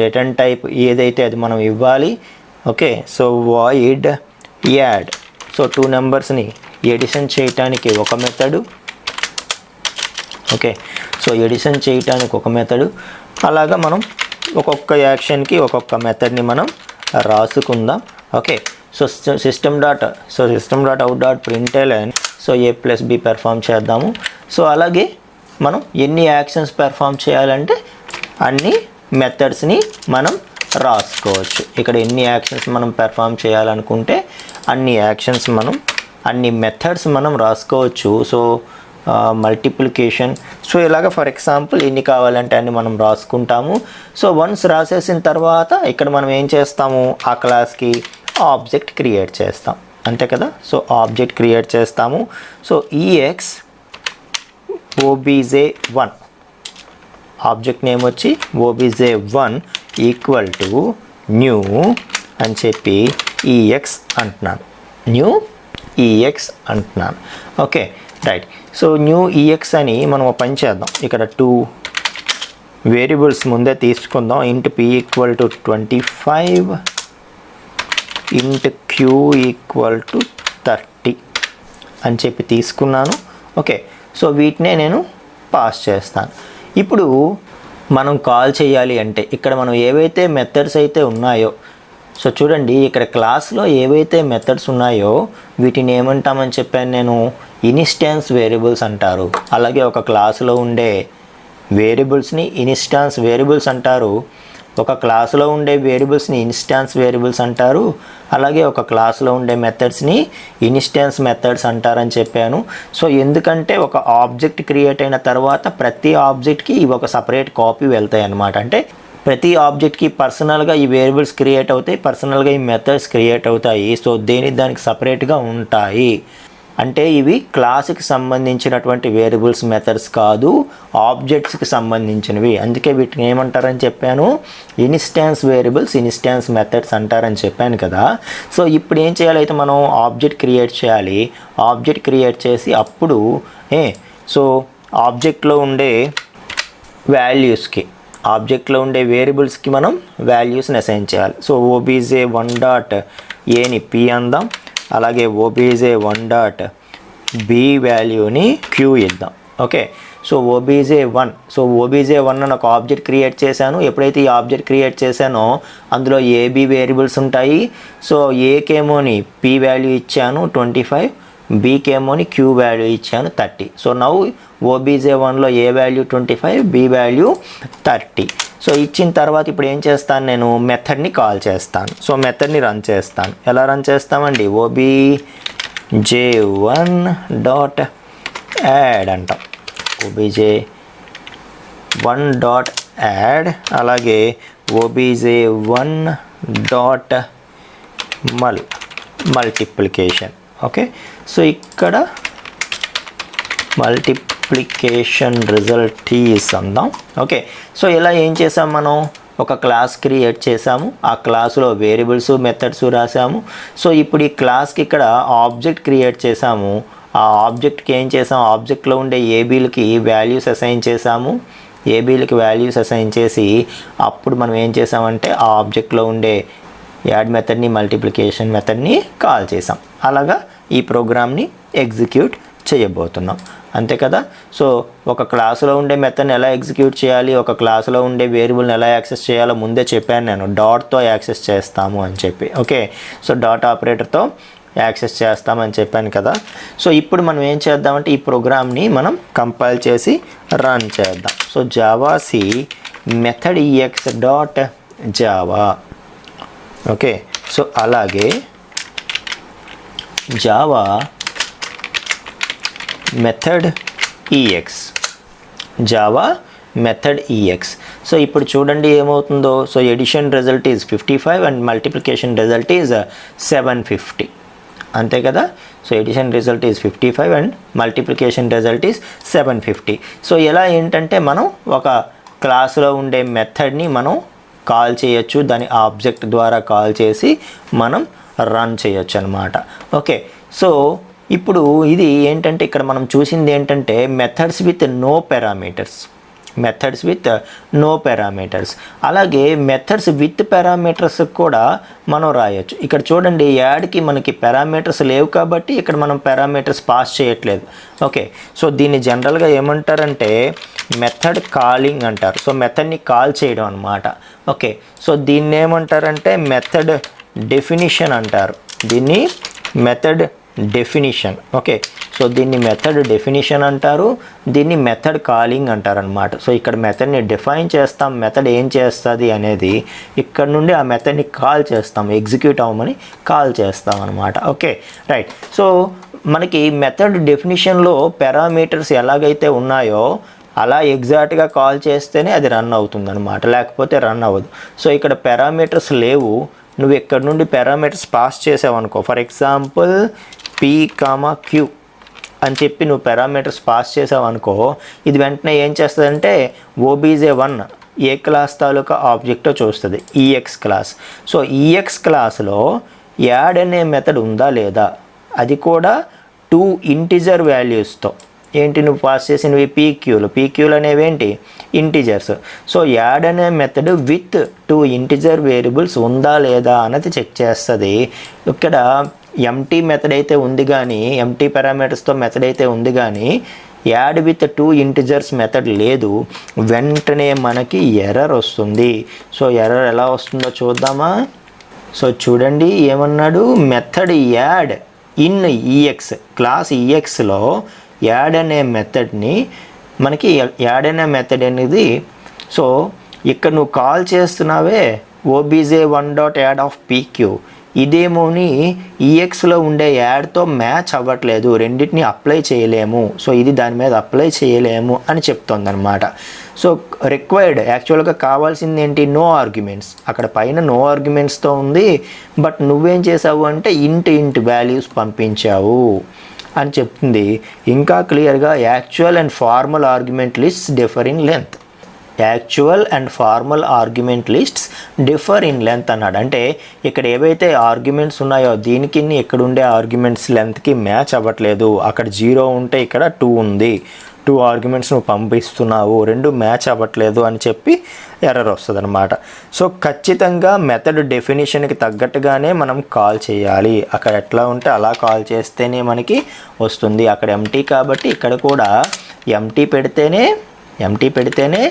return type ఏదైతే అది మనం ఇవ్వాలి. Okay, so void add. So 2 నెంబర్స్ని ఎడిషన్ చేయటానికి ఒక మెథడు. ఓకే, సో ఎడిషన్ చేయటానికి ఒక మెథడు. అలాగా మనం ఒక్కొక్క యాక్షన్కి ఒక్కొక్క మెథడ్ని మనం రాసుకుందాం. Okay, so system dot out dot print L N. So A plus B perform చేద్దాము. సో అలాగే మనం ఎన్ని యాక్షన్స్ పెర్ఫామ్ చేయాలంటే అన్ని మెథడ్స్ని మనం రాసుకోవచ్చు. ఇక్కడ ఎన్ని యాక్షన్స్ మనం పెర్ఫామ్ చేయాలనుకుంటే అన్ని యాక్షన్స్ మనం, అన్ని మెథడ్స్ మనం రాసుకోవచ్చు. సో మల్టిప్లికేషన్, సో ఇలాగ ఫర్ ఎగ్జాంపుల్ ఎన్ని కావాలంటే అన్ని మనం రాసుకుంటాము. సో వన్స్ రాసేసిన తర్వాత ఇక్కడ మనం ఏం చేస్తాము, ఆ క్లాస్కి ఆబ్జెక్ట్ క్రియేట్ చేస్తాం, అంతే కదా. సో ఆబ్జెక్ట్ క్రియేట్ చేస్తాము. So EX obj1, object name వచ్చి obj1 ఈక్వల్ టు న్యూ అని చెప్పి ఈఎక్స్ అంటున్నాను, న్యూ ఈఎక్స్ అంటున్నాను. Okay right. So new EX అని మనం పని చేద్దాం. ఇక్కడ 2 వేరియబుల్స్ ముందే తీసుకుందాం. ఇంట్ p ఈక్వల్ టు 25, ఇంట్ q ఈక్వల్ టు 30 అని చెప్పి తీసుకున్నాను. ఓకే, సో వీటినే నేను పాస్ చేస్తాను. ఇప్పుడు మనం కాల్ చేయాలి అంటే ఇక్కడ మనం ఏవైతే మెథడ్స్ అయితే ఉన్నాయో, సో చూడండి ఇక్కడ క్లాస్లో ఏవైతే మెథడ్స్ ఉన్నాయో వీటిని ఏమంటామని చెప్పాను నేను, ఇన్స్టాన్స్ వేరియబుల్స్ అంటారు. అలాగే ఒక క్లాసులో ఉండే వేరియబుల్స్ని ఇన్స్టాన్స్ వేరియబుల్స్ అంటారు, ఒక క్లాసులో ఉండే వేరియబుల్స్ని ఇన్స్టాన్స్ వేరియబుల్స్ అంటారు, అలాగే ఒక క్లాసులో ఉండే మెథడ్స్ని ఇన్స్టాన్స్ మెథడ్స్ అంటారని చెప్పాను. సో ఎందుకంటే ఒక ఆబ్జెక్ట్ క్రియేట్ అయిన తర్వాత ప్రతి ఆబ్జెక్ట్కి ఇవి ఒక సపరేట్ కాపీ వెళ్తాయి అన్నమాట. అంటే ప్రతి ఆబ్జెక్ట్కి పర్సనల్గా ఈ వేరియబుల్స్ క్రియేట్ అవుతాయి, పర్సనల్గా ఈ మెథడ్స్ క్రియేట్ అవుతాయి. సో దానికి సపరేట్గా ఉంటాయి. అంటే ఇవి క్లాస్కి సంబంధించినటువంటి వేరియబుల్స్ మెథడ్స్ కాదు, ఆబ్జెక్ట్స్కి సంబంధించినవి. అందుకే వీటిని ఏమంటారని చెప్పాను, ఇన్స్టాన్స్ వేరియబుల్స్, ఇన్స్టాన్స్ మెథడ్స్ అంటారని చెప్పాను కదా. సో ఇప్పుడు ఏం చేయాలి అయితే మనం ఆబ్జెక్ట్ క్రియేట్ చేయాలి. ఆబ్జెక్ట్ క్రియేట్ చేసి అప్పుడు సో ఆబ్జెక్ట్లో ఉండే వాల్యూస్కి, ఆబ్జెక్ట్లో ఉండే వేరియబుల్స్కి మనం వాల్యూస్ని అసైన్ చేయాలి. సో obj1 డాట్ ఏని p అందాం, అలాగే obj1 డాట్ బి వాల్యూని q ఇద్దాం. ఓకే, సో obj1 అని ఒక ఆబ్జెక్ట్ క్రియేట్ చేశాను. ఎప్పుడైతే ఈ ఆబ్జెక్ట్ క్రియేట్ చేశానో అందులో ఏబి వేరియబుల్స్ ఉంటాయి. సో ఏకేమోని p వాల్యూ ఇచ్చాను 25, బీకేమోని q వాల్యూ ఇచ్చాను 30. సో నౌ obj1లో ఏ వాల్యూ 25, బి వాల్యూ 30. సో ఇచ్చిన తర్వాత ఇప్పుడు ఏం చేస్తాను, నేను మెథడ్ని కాల్ చేస్తాను. సో మెథడ్ని రన్ చేస్తాను. ఎలా రన్ చేస్తామండి, obj1 డాట్ యాడ్ అంటాం, obj1 డాట్ యాడ్, అలాగే obj1 dot multiplication. Okay, so ఇక్కడ మల్టిప్లికేషన్ రిజల్ట్ ఈస్ అందాం. ఓకే, సో ఇలా ఏం చేసాం, మనం ఒక క్లాస్ క్రియేట్ చేసాము, ఆ క్లాసులో వేరియబుల్స్ మెథడ్స్ రాసాము. సో ఇప్పుడు ఈ క్లాస్కి ఇక్కడ ఆబ్జెక్ట్ క్రియేట్ చేసాము. ఆ ఆబ్జెక్ట్కి ఏం చేసాము, ఆబ్జెక్ట్లో ఉండే ఏబీలకి వాల్యూస్ అసైన్ చేసాము. ఏబీలకి వాల్యూస్ అసైన్ చేసి అప్పుడు మనం ఏం చేసామంటే ఆ ఆబ్జెక్ట్లో ఉండే యాడ్ మెథడ్ని, మల్టిప్లికేషన్ మెథడ్ని కాల్ చేసాం. అలాగా ఈ ప్రోగ్రామ్ని ఎగ్జిక్యూట్ చేయబోతున్నాం, అంతే కదా. సో ఒక క్లాసులో ఉండే మెథడ్ని ఎలా ఎగ్జిక్యూట్ చేయాలి, ఒక క్లాసులో ఉండే వేరియబుల్ని ఎలా యాక్సెస్ చేయాలో ముందే చెప్పాను నేను, డాట్తో యాక్సెస్ చేస్తాము అని చెప్పి. ఓకే, సో డాట్ ఆపరేటర్తో యాక్సెస్ చేస్తామని చెప్పాను కదా. సో ఇప్పుడు మనం ఏం చేద్దామంటే ఈ ప్రోగ్రామ్ని మనం కంపైల్ చేసి రన్ చేద్దాం. So javac method ex dot Java. Okay, so అలాగే జావా మెథడ్ ex. సో ఇప్పుడు చూడండి ఏమవుతుందో. So addition result is 55 and multiplication result is 750. అంతే కదా. So addition result is 55 and multiplication result is 750. So ఇలా ఏంటంటే మనం ఒక క్లాసులో ఉండే మెథడ్ని మనం కాల్ చేయొచ్చు, దాని ఆబ్జెక్ట్ ద్వారా కాల్ చేసి మనం రన్ చేయొచ్చు అనమాట. ఓకే, సో ఇప్పుడు ఇది ఏంటంటే ఇక్కడ మనం చూసింది ఏంటంటే మెథడ్స్ విత్ నో పారామీటర్స్. అలాగే మెథడ్స్ విత్ పారామీటర్స్ కూడా మనం రాయొచ్చు. ఇక్కడ చూడండి యాడ్కి మనకి పారామీటర్స్ లేవు కాబట్టి ఇక్కడ మనం పారామీటర్స్ పాస్ చేయట్లేదు. ఓకే, సో దీన్ని జనరల్గా ఏమంటారంటే మెథడ్ కాలింగ్ అంటారు. సో మెథడ్ని కాల్ చేయడం అనమాట. ఓకే, సో దీన్ని ఏమంటారంటే మెథడ్ డెఫినిషన్ అంటారు. దీన్ని మెథడ్ డెఫినిషన్. ఓకే, సో దీన్ని మెథడ్ డెఫినిషన్ అంటారు, దీన్ని మెథడ్ కాలింగ్ అంటారు అనమాట. సో ఇక్కడ మెథడ్ని డిఫైన్ చేస్తాం, మెథడ్ ఏం చేస్తుంది అనేది, ఇక్కడ నుండి ఆ మెథడ్ని కాల్ చేస్తాం, ఎగ్జిక్యూట్ అవ్వమని కాల్ చేస్తాం అనమాట. Okay, right. సో మనకి మెథడ్ డెఫినిషన్లో పారామీటర్స్ ఎలాగైతే ఉన్నాయో అలా ఎగ్జాక్ట్గా కాల్ చేస్తేనే అది రన్ అవుతుంది అనమాట, లేకపోతే రన్ అవ్వదు. సో ఇక్కడ పారామీటర్స్ లేవు, నువ్వు ఇక్కడ నుండి పారామీటర్స్ పాస్ చేసావనుకో, ఫర్ ఎగ్జాంపుల్ p,q అని చెప్పి నువ్వు పారామీటర్స్ పాస్ చేసావనుకో, ఇది వెంటనే ఏం చేస్తుందంటే obj1 ఏ క్లాస్ తాలూకా ఆబ్జెక్టో చూస్తుంది, ex క్లాస్. సో ex క్లాస్లో యాడ్ అనే మెథడ్ ఉందా లేదా, అది కూడా 2 ఇంటిజర్ వాల్యూస్తో. ఏంటి నువ్వు పాస్ చేసినవి పీక్యూలు అనేవి ఏంటి ఇంటిజర్స్. సో యాడ్ అనే మెథడ్ విత్ 2 ఇంటిజర్ వేరియబుల్స్ ఉందా లేదా అన్నది చెక్ చేస్తుంది. ఇక్కడ ఎంటీ మెథడ్ అయితే ఉంది కానీ, ఎంటీ పారామీటర్స్తో మెథడ్ అయితే ఉంది కానీ యాడ్ విత్ 2 ఇంటిజర్స్ మెథడ్ లేదు. వెంటనే మనకి ఎర్రర్ వస్తుంది. సో ఎర్రర్ ఎలా వస్తుందో చూద్దామా. సో చూడండి ఏమన్నాడు, method add in E X class ఈఎక్స్లో యాడ్ అనే మెథడ్ని మనకి యాడ్ అనే మెథడ్ అనేది, సో ఇక్కడ నువ్వు కాల్ చేస్తున్నావే obj1.add_pq, ఇదేమోని ఈఎక్స్లో ఉండే యాడ్తో మ్యాచ్ అవ్వట్లేదు, రెండింటిని అప్లై చేయలేము, సో ఇది దాని మీద అప్లై చేయలేము అని చెప్తుంది అనమాట. సో రిక్వైర్డ్ యాక్చువల్గా కావాల్సింది ఏంటి, నో ఆర్గ్యుమెంట్స్. అక్కడ పైన నో ఆర్గ్యుమెంట్స్తో ఉంది, బట్ నువ్వేం చేసావు అంటే ఇంట్ వాల్యూస్ పంపించావు అని చెప్తుంది. ఇంకా క్లియర్గా actual and formal argument lists differ in length, అన్నాడు. అంటే ఇక్కడ ఏవైతే ఆర్గ్యుమెంట్స్ ఉన్నాయో దీనికి ఇక్కడ ఉండే ఆర్గ్యుమెంట్స్ లెంత్కి మ్యాచ్ అవ్వట్లేదు. అక్కడ 0 ఉంటే ఇక్కడ 2 ఉంది, 2 ఆర్గ్యుమెంట్స్ నువ్వు పంపిస్తున్నావు, 2 మ్యాచ్ అవ్వట్లేదు అని చెప్పి ఎర్రర్ వస్తుంది అనమాట. సో ఖచ్చితంగా మెథడ్ డెఫినేషన్కి తగ్గట్టుగానే మనం కాల్ చేయాలి. అక్కడ ఎట్లా ఉంటే అలా కాల్ చేస్తేనే మనకి వస్తుంది. అక్కడ ఎంటీ కాబట్టి ఇక్కడ కూడా ఎంటీ పెడితేనే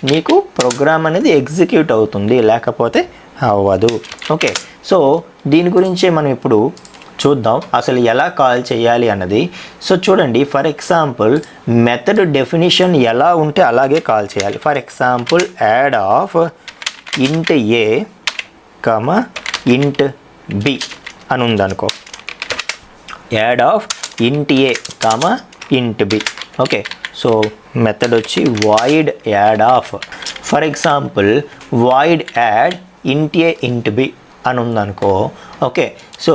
నీకు ప్రోగ్రామ్ అనేది ఎగ్జిక్యూట్ అవుతుంది, లేకపోతే అవ్వదు. ఓకే, సో దీని గురించే మనం ఇప్పుడు చూద్దాం అసలు ఎలా కాల్ చేయాలి అన్నది. సో చూడండి, ఫర్ ఎగ్జాంపుల్ మెథడ్ డెఫినిషన్ ఎలా ఉంటే అలాగే కాల్ చేయాలి. For example add of int a, int b అని ఉందనుకో, add of int a, int b. Okay, so method వచ్చి void add of, for example void add int a int b అని ఉందనుకో. ఓకే, సో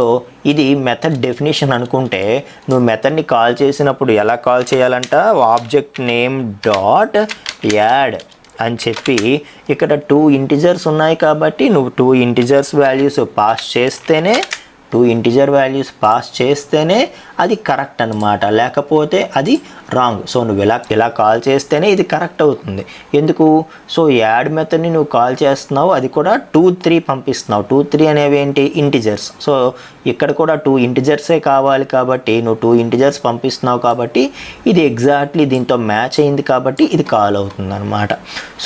ఇది మెథడ్ డెఫినేషన్ అనుకుంటే నువ్వు మెథడ్ని కాల్ చేసినప్పుడు ఎలా కాల్ చేయాలంట, ఆబ్జెక్ట్ నేమ్ డాట్ యాడ్ అని చెప్పి ఇక్కడ 2 ఇంటిజర్స్ ఉన్నాయి కాబట్టి నువ్వు 2 ఇంటిజర్స్ వాల్యూస్ పాస్ చేస్తేనే అది కరెక్ట్ అనమాట, లేకపోతే అది రాంగ్. సో నువ్వు ఇలా కాల్ చేస్తేనే ఇది కరెక్ట్ అవుతుంది. ఎందుకు, సో యాడ్ మెథడ్ని నువ్వు కాల్ చేస్తున్నావు, అది కూడా 2, 3 పంపిస్తున్నావు. 2, 3 అనేవి ఏంటి ఇంటిజర్స్. సో ఇక్కడ కూడా 2 ఇంటిజర్సే కావాలి కాబట్టి నువ్వు 2 ఇంటిజర్స్ పంపిస్తున్నావు కాబట్టి ఇది ఎగ్జాక్ట్లీ దీంతో మ్యాచ్ అయింది కాబట్టి ఇది కాల్ అవుతుంది అనమాట.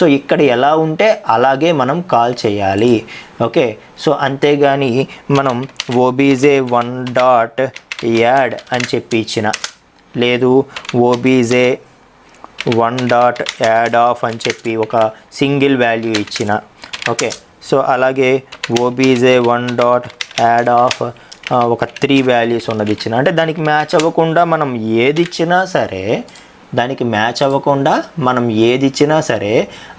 సో ఇక్కడ ఎలా ఉంటే అలాగే మనం కాల్ చేయాలి. ఓకే. సో అంతేగాని మనం obj1 డాట్ యాడ్ అని చెప్పి ఇచ్చిన, లేదు obj1 డాట్ యాడ్ ఆఫ్ అని చెప్పి ఒక సింగిల్ వాల్యూ ఇచ్చిన, ఓకే. సో అలాగే obj1 డాట్ యాడ్ ఆఫ్ ఒక 3 వాల్యూస్ ఉన్నది ఇచ్చిన, అంటే దానికి మ్యాచ్ అవ్వకుండా మనం ఏది ఇచ్చినా సరే,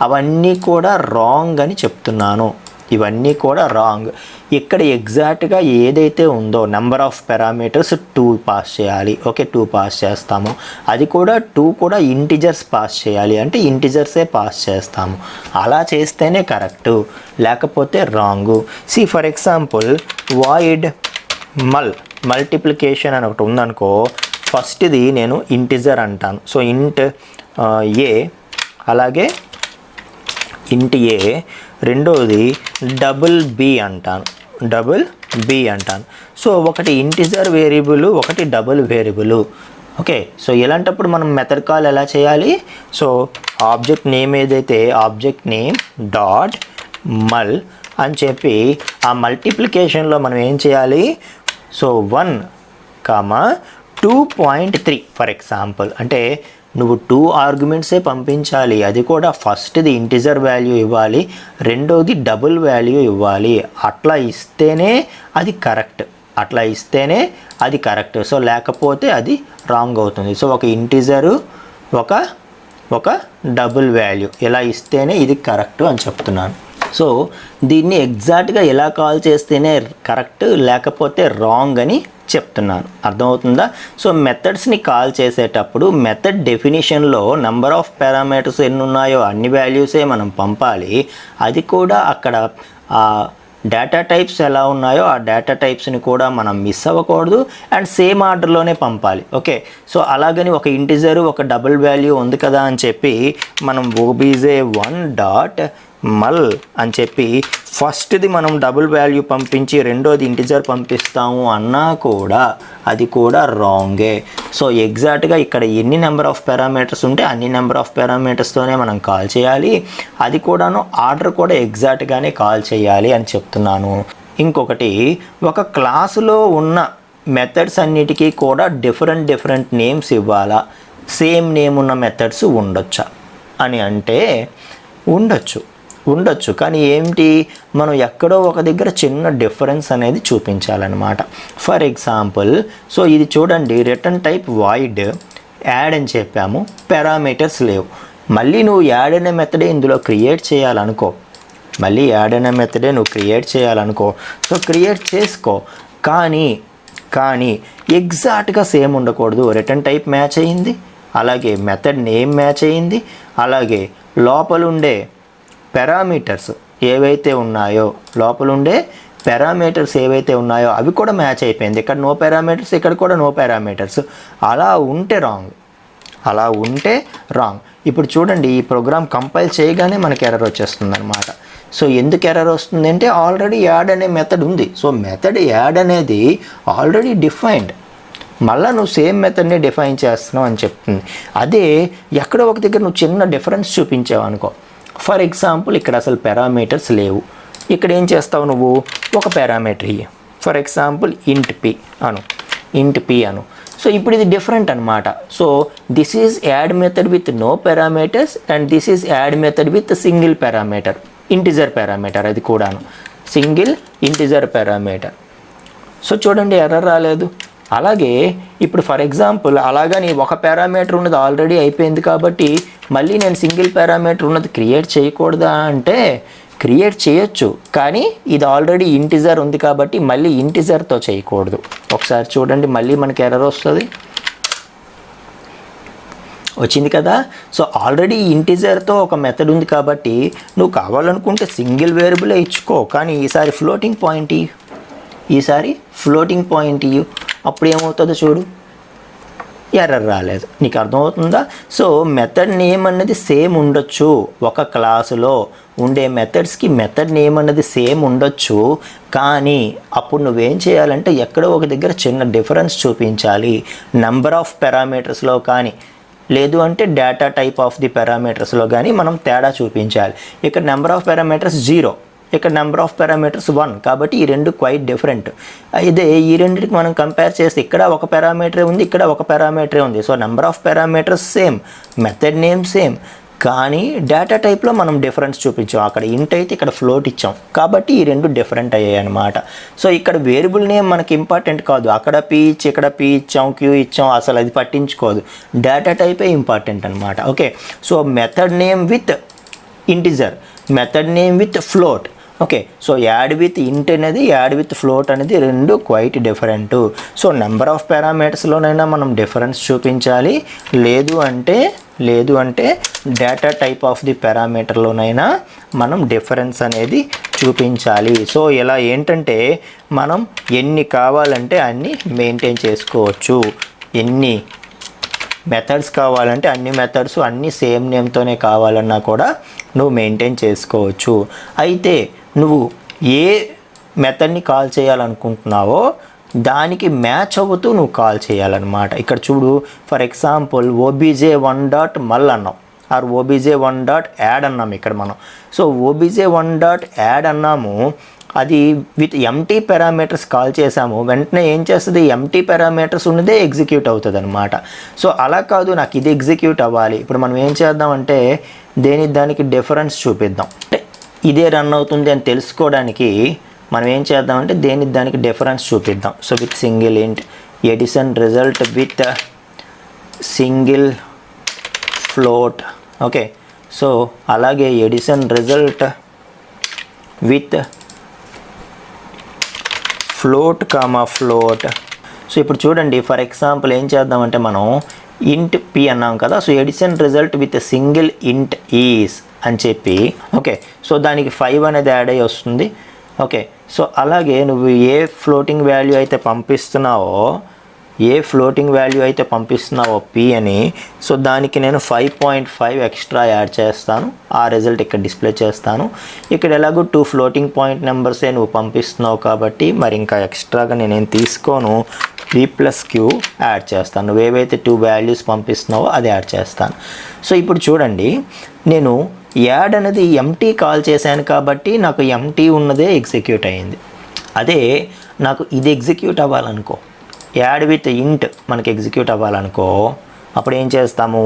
అవన్నీ కూడా రాంగ్ అని చెప్తున్నాను. ఇవన్నీ కూడా రాంగ్. ఇక్కడ ఎగ్జాక్ట్గా ఏదైతే ఉందో నెంబర్ ఆఫ్ పారామీటర్స్ 2 పాస్ చేయాలి, ఓకే. 2 పాస్ చేస్తాము. అది కూడా 2 కూడా ఇంటిజర్స్ పాస్ చేయాలి, అంటే ఇంటిజర్సే పాస్ చేస్తాము. అలా చేస్తేనే కరెక్టు, లేకపోతే wrong. For example void multiplication అని ఒకటి ఉందనుకో, ఫస్ట్ది నేను ఇంటిజర్ అంటాను. సో ఇంట్ ఏ, అలాగే ఇంట్ ఏ. రెండోది డబుల్ బి అంటాను. సో ఒకటి ఇంటిజర్ వేరియబుల్, ఒకటి డబుల్ వేరియబుల్, ఓకే. సో ఇలాంటప్పుడు మనం మెథడ్ కాల్ ఎలా చేయాలి? సో ఆబ్జెక్ట్ నేమ్ ఏదైతే ఆబ్జెక్ట్ నేమ్ డాట్ మల్ అని చెప్పి ఆ మల్టిప్లికేషన్లో మనం ఏం చేయాలి? సో 1, 2.3 ఫర్ ఎగ్జాంపుల్, అంటే నువ్వు 2 ఆర్గ్యుమెంట్సే పంపించాలి. అది కూడా ఫస్ట్ది ఇంటిజర్ వాల్యూ ఇవ్వాలి, రెండోది డబుల్ వాల్యూ ఇవ్వాలి. అట్లా ఇస్తేనే అది కరెక్ట్. సో లేకపోతే అది రాంగ్ అవుతుంది. సో ఒక ఇంటిజరు, ఒక డబుల్ వాల్యూ ఇలా ఇస్తేనే ఇది కరెక్ట్ అని చెప్తున్నాను. సో దీన్ని ఎగ్జాక్ట్గా ఎలా కాల్ చేస్తేనే కరెక్ట్, లేకపోతే రాంగ్ అని చెప్తున్నాను. అర్థమవుతుందా? సో మెథడ్స్ని కాల్ చేసేటప్పుడు మెథడ్ డెఫినిషన్లో నెంబర్ ఆఫ్ పారామీటర్స్ ఎన్ని ఉన్నాయో అన్ని వాల్యూసే మనం పంపాలి. అది కూడా అక్కడ డేటా టైప్స్ ఎలా ఉన్నాయో ఆ డేటా టైప్స్ని కూడా మనం మిస్ అవ్వకూడదు, అండ్ సేమ్ ఆర్డర్లోనే పంపాలి, ఓకే. సో అలాగని ఒక ఇంటిజరు, ఒక డబుల్ వాల్యూ ఉంది కదా అని చెప్పి మనం obj1 డాట్ మల్ అని చెప్పి ఫస్ట్ది మనం డబుల్ వాల్యూ పంపించి రెండోది ఇంటిజర్ పంపిస్తాము అన్నా కూడా అది కూడా రాంగే. సో ఎగ్జాక్ట్గా ఇక్కడ ఎన్ని నెంబర్ ఆఫ్ పారామీటర్స్ ఉంటే అన్ని నెంబర్ ఆఫ్ పారామీటర్స్తోనే మనం కాల్ చేయాలి. అది కూడాను ఆర్డర్ కూడా ఎగ్జాక్ట్గానే కాల్ చేయాలి అని చెప్తున్నాను. ఇంకొకటి, ఒక క్లాసులో ఉన్న మెథడ్స్ అన్నిటికీ కూడా డిఫరెంట్ నేమ్స్ ఇవ్వాలా? సేమ్ నేమ్ ఉన్న మెథడ్స్ ఉండొచ్చా అని అంటే ఉండొచ్చు, కానీ ఏంటి, మనం ఎక్కడో ఒక దగ్గర చిన్న డిఫరెన్స్ అనేది చూపించాలన్నమాట. ఫర్ ఎగ్జాంపుల్, సో ఇది చూడండి, రిటర్న్ టైప్ వాయిడ్ యాడ్ అని చెప్పాము, పారామీటర్స్ లేవు. మళ్ళీ నువ్వు యాడ్ అనే మెథడే ఇందులో క్రియేట్ చేయాలనుకో, సో క్రియేట్ చేసుకో, కానీ ఎగ్జాక్ట్గా సేమ్ ఉండకూడదు. రిటర్న్ టైప్ మ్యాచ్ అయ్యింది, అలాగే మెథడ్ నేమ్ మ్యాచ్ అయ్యింది, అలాగే లోపలుండే పారామీటర్స్ ఏవైతే ఉన్నాయో అవి కూడా మ్యాచ్ అయిపోయింది. ఇక్కడ నో పారామీటర్స్, ఇక్కడ కూడా నో పారామీటర్స్. అలా ఉంటే రాంగ్. ఇప్పుడు చూడండి, ఈ ప్రోగ్రామ్ కంపైల్ చేయగానే మనకి ఎర్రర్ వచ్చేస్తుంది అనమాట. సో ఎందుకు ఎర్రర్ వస్తుంది అంటే ఆల్రెడీ యాడ్ అనే మెథడ్ ఉంది. సో మెథడ్ యాడ్ అనేది ఆల్రెడీ డిఫైన్డ్, మళ్ళీ నువ్వు సేమ్ మెథడ్ని డిఫైన్ చేస్తున్నావు అని చెప్తుంది. అదే ఎక్కడో ఒక దగ్గర నువ్వు చిన్న డిఫరెన్స్ చూపించావు అనుకో, ఫర్ ఎగ్జాంపుల్ ఇక్కడ అసలు పారామీటర్స్ లేవు, ఇక్కడ ఏం చేస్తావు నువ్వు, ఒక పారామీటర్ ఇయ్యి, ఫర్ ఎగ్జాంపుల్ ఇంట్ పి అను. సో ఇప్పుడు ఇది డిఫరెంట్ అనమాట. So this is add method with no parameters and this is add method with single parameter, integer parameter, అది కూడాను సింగిల్ ఇంటిజర్ పారామీటర్. సో చూడండి, ఎర్రర్ రాలేదు. అలాగే ఇప్పుడు ఫర్ ఎగ్జాంపుల్ అలాగని ఒక పారామీటర్ ఉన్నది ఆల్రెడీ అయిపోయింది కాబట్టి మళ్ళీ నేను సింగిల్ పారామీటర్ ఉన్నది క్రియేట్ చేయకూడదా అంటే క్రియేట్ చేయొచ్చు, కానీ ఇది ఆల్రెడీ ఇంటిజర్ ఉంది కాబట్టి మళ్ళీ ఇంటిజర్తో చేయకూడదు. ఒకసారి చూడండి, మళ్ళీ మనకి ఎర్రర్ వచ్చింది కదా. సో ఆల్రెడీ ఇంటిజర్తో ఒక మెథడ్ ఉంది కాబట్టి నువ్వు కావాలనుకుంటే సింగిల్ వేరియబులే ఇచ్చుకో, కానీ ఈసారి ఫ్లోటింగ్ పాయింట్ ఇయ్యు. అప్పుడు ఏమవుతుందో చూడు, ఎర్రర్ రాలేదు. నీకు అర్థమవుతుందా? సో మెథడ్ నేమ్ అన్నది సేమ్ ఉండొచ్చు, ఒక క్లాసులో ఉండే మెథడ్స్కి మెథడ్ నేమ్ అన్నది సేమ్ ఉండొచ్చు, కానీ అప్పుడు నువ్వేం చేయాలంటే ఎక్కడో ఒక దగ్గర చిన్న డిఫరెన్స్ చూపించాలి. నెంబర్ ఆఫ్ పారామీటర్స్లో కానీ లేదు అంటే డేటా టైప్ ఆఫ్ ది పారామీటర్స్లో కానీ మనం తేడా చూపించాలి. ఇక్కడ నెంబర్ ఆఫ్ పారామీటర్స్ 0, ఇక్కడ నెంబర్ ఆఫ్ పారామీటర్స్ 1. కాబట్టి ఈ రెండు క్వైట్ డిఫరెంట్. ఇదే ఈ రెండింటికి మనం కంపేర్ చేస్తే ఇక్కడ ఒక పారామీటరే ఉంది, ఇక్కడ ఒక పారామీటరే ఉంది. So number of parameters same, method name same, కానీ డేటా టైప్లో మనం డిఫరెన్స్ చూపించాం. అక్కడ ఇంట్ అయితే ఇక్కడ ఫ్లోట్ ఇచ్చాం, కాబట్టి ఈ రెండు డిఫరెంట్ అయ్యాయి అనమాట. సో ఇక్కడ వేరియబుల్ నేమ్ మనకి ఇంపార్టెంట్ కాదు. అక్కడ పీ ఇచ్చి ఇక్కడ పీ ఇచ్చాం, క్యూ ఇచ్చాం, అసలు అది పట్టించుకోదు. డేటా టైపే ఇంపార్టెంట్ అనమాట. Okay, so method name with integer, method name with float. Okay, so add with int అనేది, యాడ్ విత్ ఫ్లోట్ అనేది రెండు quite different. So number of పారామీటర్స్లోనైనా మనం డిఫరెన్స్ చూపించాలి, లేదు అంటే డేటా టైప్ ఆఫ్ ది పారామీటర్లోనైనా మనం డిఫరెన్స్ అనేది చూపించాలి. సో ఇలా ఏంటంటే మనం ఎన్ని కావాలంటే అన్ని మెయింటైన్ చేసుకోవచ్చు. ఎన్ని మెథడ్స్ కావాలంటే అన్ని మెథడ్స్ అన్ని సేమ్ నేమ్తోనే కావాలన్నా కూడా నువ్వు మెయింటైన్ చేసుకోవచ్చు. అయితే నువ్వు ఏ మెథడ్ని కాల్ చేయాలనుకుంటున్నావో దానికి మ్యాచ్ అవుతూ నువ్వు కాల్ చేయాలన్నమాట. ఇక్కడ చూడు, ఫర్ ఎగ్జాంపుల్ obj1.mul అన్నాం, ఆర్ obj1.add అన్నాం ఇక్కడ మనం. సో obj1.add అన్నాము, అది విత్ ఎంటీ పారామీటర్స్ కాల్ చేసాము. వెంటనే ఏం చేస్తుంది, ఎంటీ పారామీటర్స్ ఉన్నదే ఎగ్జిక్యూట్ అవుతుంది అనమాట. సో అలా కాదు, నాకు ఇది ఎగ్జిక్యూట్ అవ్వాలి. ఇప్పుడు మనం ఏం చేద్దామంటే దానికి డిఫరెన్స్ చూపిద్దాం. అంటే ఇదే రన్ అవుతుంది అని తెలుసుకోవడానికి మనం ఏం చేద్దామంటే దానికి డిఫరెన్స్ చూపిద్దాం. So with single int addition result with single float. Okay, so అలాగే addition result with float comma float. So ఇప్పుడు చూడండి, ఫర్ ఎగ్జాంపుల్ ఏం చేద్దామంటే మనం ఇంట్ పి అన్నాం కదా. So addition result with single int is అని చెప్పి, ఓకే, సో దానికి 5 అనేది యాడ్ అయ్యి వస్తుంది. ఓకే, సో అలాగే నువ్వు ఏ ఫ్లోటింగ్ వాల్యూ అయితే పంపిస్తున్నావో పి అని, సో దానికి నేను 5.5 ఎక్స్ట్రా యాడ్ చేస్తాను. ఆ రిజల్ట్ ఇక్కడ డిస్ప్లే చేస్తాను. ఇక్కడ ఎలాగో 2 ఫ్లోటింగ్ పాయింట్ నెంబర్సే నువ్వు పంపిస్తున్నావు కాబట్టి మరి ఇంకా ఎక్స్ట్రాగా నేనేం తీసుకోను, p+q యాడ్ చేస్తాను. నువ్వు ఏవైతే 2 వాల్యూస్ పంపిస్తున్నావో అది యాడ్ చేస్తాను. సో ఇప్పుడు చూడండి, నేను యాడ్ అనేది ఎంటీ కాల్ చేశాను కాబట్టి నాకు ఎంటీ ఉన్నదే ఎగ్జిక్యూట్ అయ్యింది. అదే నాకు ఇది ఎగ్జిక్యూట్ అవ్వాలనుకో, యాడ్ విత్ ఇంట్ మనకి ఎగ్జిక్యూట్ అవ్వాలనుకో, అప్పుడు ఏం చేస్తాము,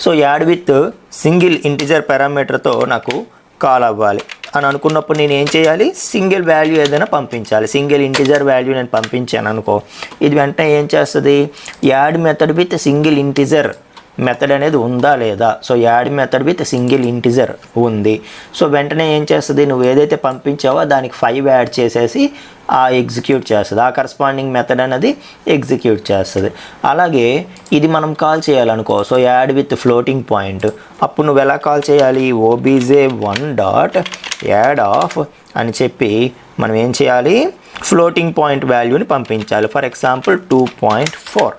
so add with single integer పారామీటర్తో నాకు కాల్ అవ్వాలి అని అనుకున్నప్పుడు నేను ఏం చేయాలి, సింగిల్ వాల్యూ ఏదైనా పంపించాలి. సింగిల్ ఇంటిజర్ వాల్యూ నేను పంపించాను అనుకో, ఇది వెంటనే ఏం చేస్తుంది, add method with single integer method అనేది ఉందా లేదా. So add method with single integer ఉంది. సో వెంటనే ఏం చేస్తుంది, నువ్వు ఏదైతే పంపించావో దానికి 5 యాడ్ చేసేసి ఎగ్జిక్యూట్ చేస్తుంది. ఆ కరస్పాండింగ్ మెథడ్ అనేది ఎగ్జిక్యూట్ చేస్తుంది. అలాగే ఇది మనం కాల్ చేయాలనుకో, so add with floating point, అప్పుడు నువ్వు ఎలా కాల్ చేయాలి, obj1.add అని చెప్పి మనం ఏం చేయాలి, ఫ్లోటింగ్ పాయింట్ వాల్యూని పంపించాలి. For example 2.4.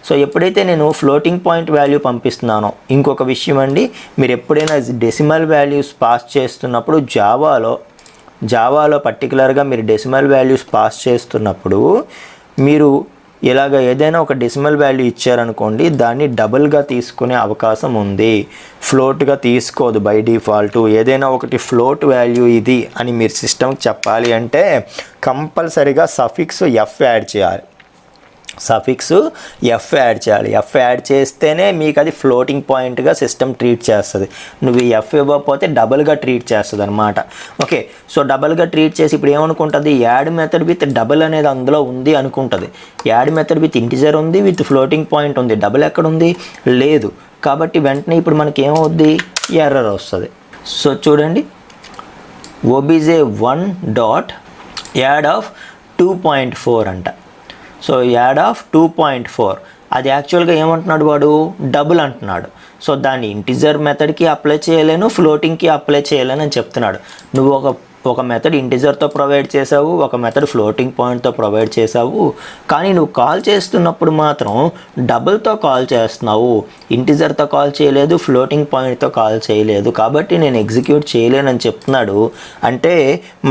సో ఎప్పుడైతే నేను ఫ్లోటింగ్ పాయింట్ వాల్యూ పంపిస్తున్నానో, ఇంకొక విషయం అండి, మీరు ఎప్పుడైనా డెసిమల్ వాల్యూస్ పాస్ చేస్తున్నప్పుడు జావాలో పర్టికులర్గా మీరు డెసిమల్ వాల్యూస్ పాస్ చేస్తున్నప్పుడు మీరు ఇలాగ ఏదైనా ఒక డెసిమల్ వాల్యూ ఇచ్చారనుకోండి, దాన్ని డబుల్గా తీసుకునే అవకాశం ఉంది. ఫ్లోట్గా తీసుకోదు బై డిఫాల్ట్. ఏదైనా ఒకటి ఫ్లోట్ వాల్యూ ఇది అని మీరు సిస్టమ్కి చెప్పాలి అంటే కంపల్సరీగా సఫిక్స్ ఎఫ్ యాడ్ చేయాలి. ఎఫ్ యాడ్ చేస్తేనే మీకు అది ఫ్లోటింగ్ పాయింట్గా సిస్టమ్ ట్రీట్ చేస్తుంది. నువ్వు ఎఫ్ ఇవ్వకపోతే డబుల్గా ట్రీట్ చేస్తుంది అనమాట. ఓకే, సో డబుల్గా ట్రీట్ చేసి ఇప్పుడు ఏమనుకుంటుంది, యాడ్ మెథడ్ విత్ డబుల్ అనేది అందులో ఉంది అనుకుంటుంది. యాడ్ మెథడ్ విత్ ఇంటిజర్ ఉంది, విత్ ఫ్లోటింగ్ పాయింట్ ఉంది, డబుల్ ఎక్కడ ఉంది, లేదు. కాబట్టి వెంటనే ఇప్పుడు మనకి ఏమవుద్ది, ఎర్రర్ వస్తుంది. సో చూడండి, obj1.add 2.4 అంట. సో యాడ్ ఆఫ్ 2.4 అది యాక్చువల్గా ఏమంటున్నాడు వాడు, డబుల్ అంటున్నాడు. సో దాన్ని ఇంటిజర్ మెథడ్కి అప్లై చేయలేను, ఫ్లోటింగ్కి అప్లై చేయలేను అని చెప్తున్నాడు. నువ్వు ఒక మెథడ్ ఇంటిజర్తో ప్రొవైడ్ చేసావు, ఒక మెథడ్ ఫ్లోటింగ్ పాయింట్తో ప్రొవైడ్ చేసావు, కానీ నువ్వు కాల్ చేస్తున్నప్పుడు మాత్రం డబుల్తో కాల్ చేస్తున్నావు, ఇంటిజర్తో కాల్ చేయలేదు, ఫ్లోటింగ్ పాయింట్తో కాల్ చేయలేదు, కాబట్టి నేను ఎగ్జిక్యూట్ చేయలేనని చెప్తున్నాడు. అంటే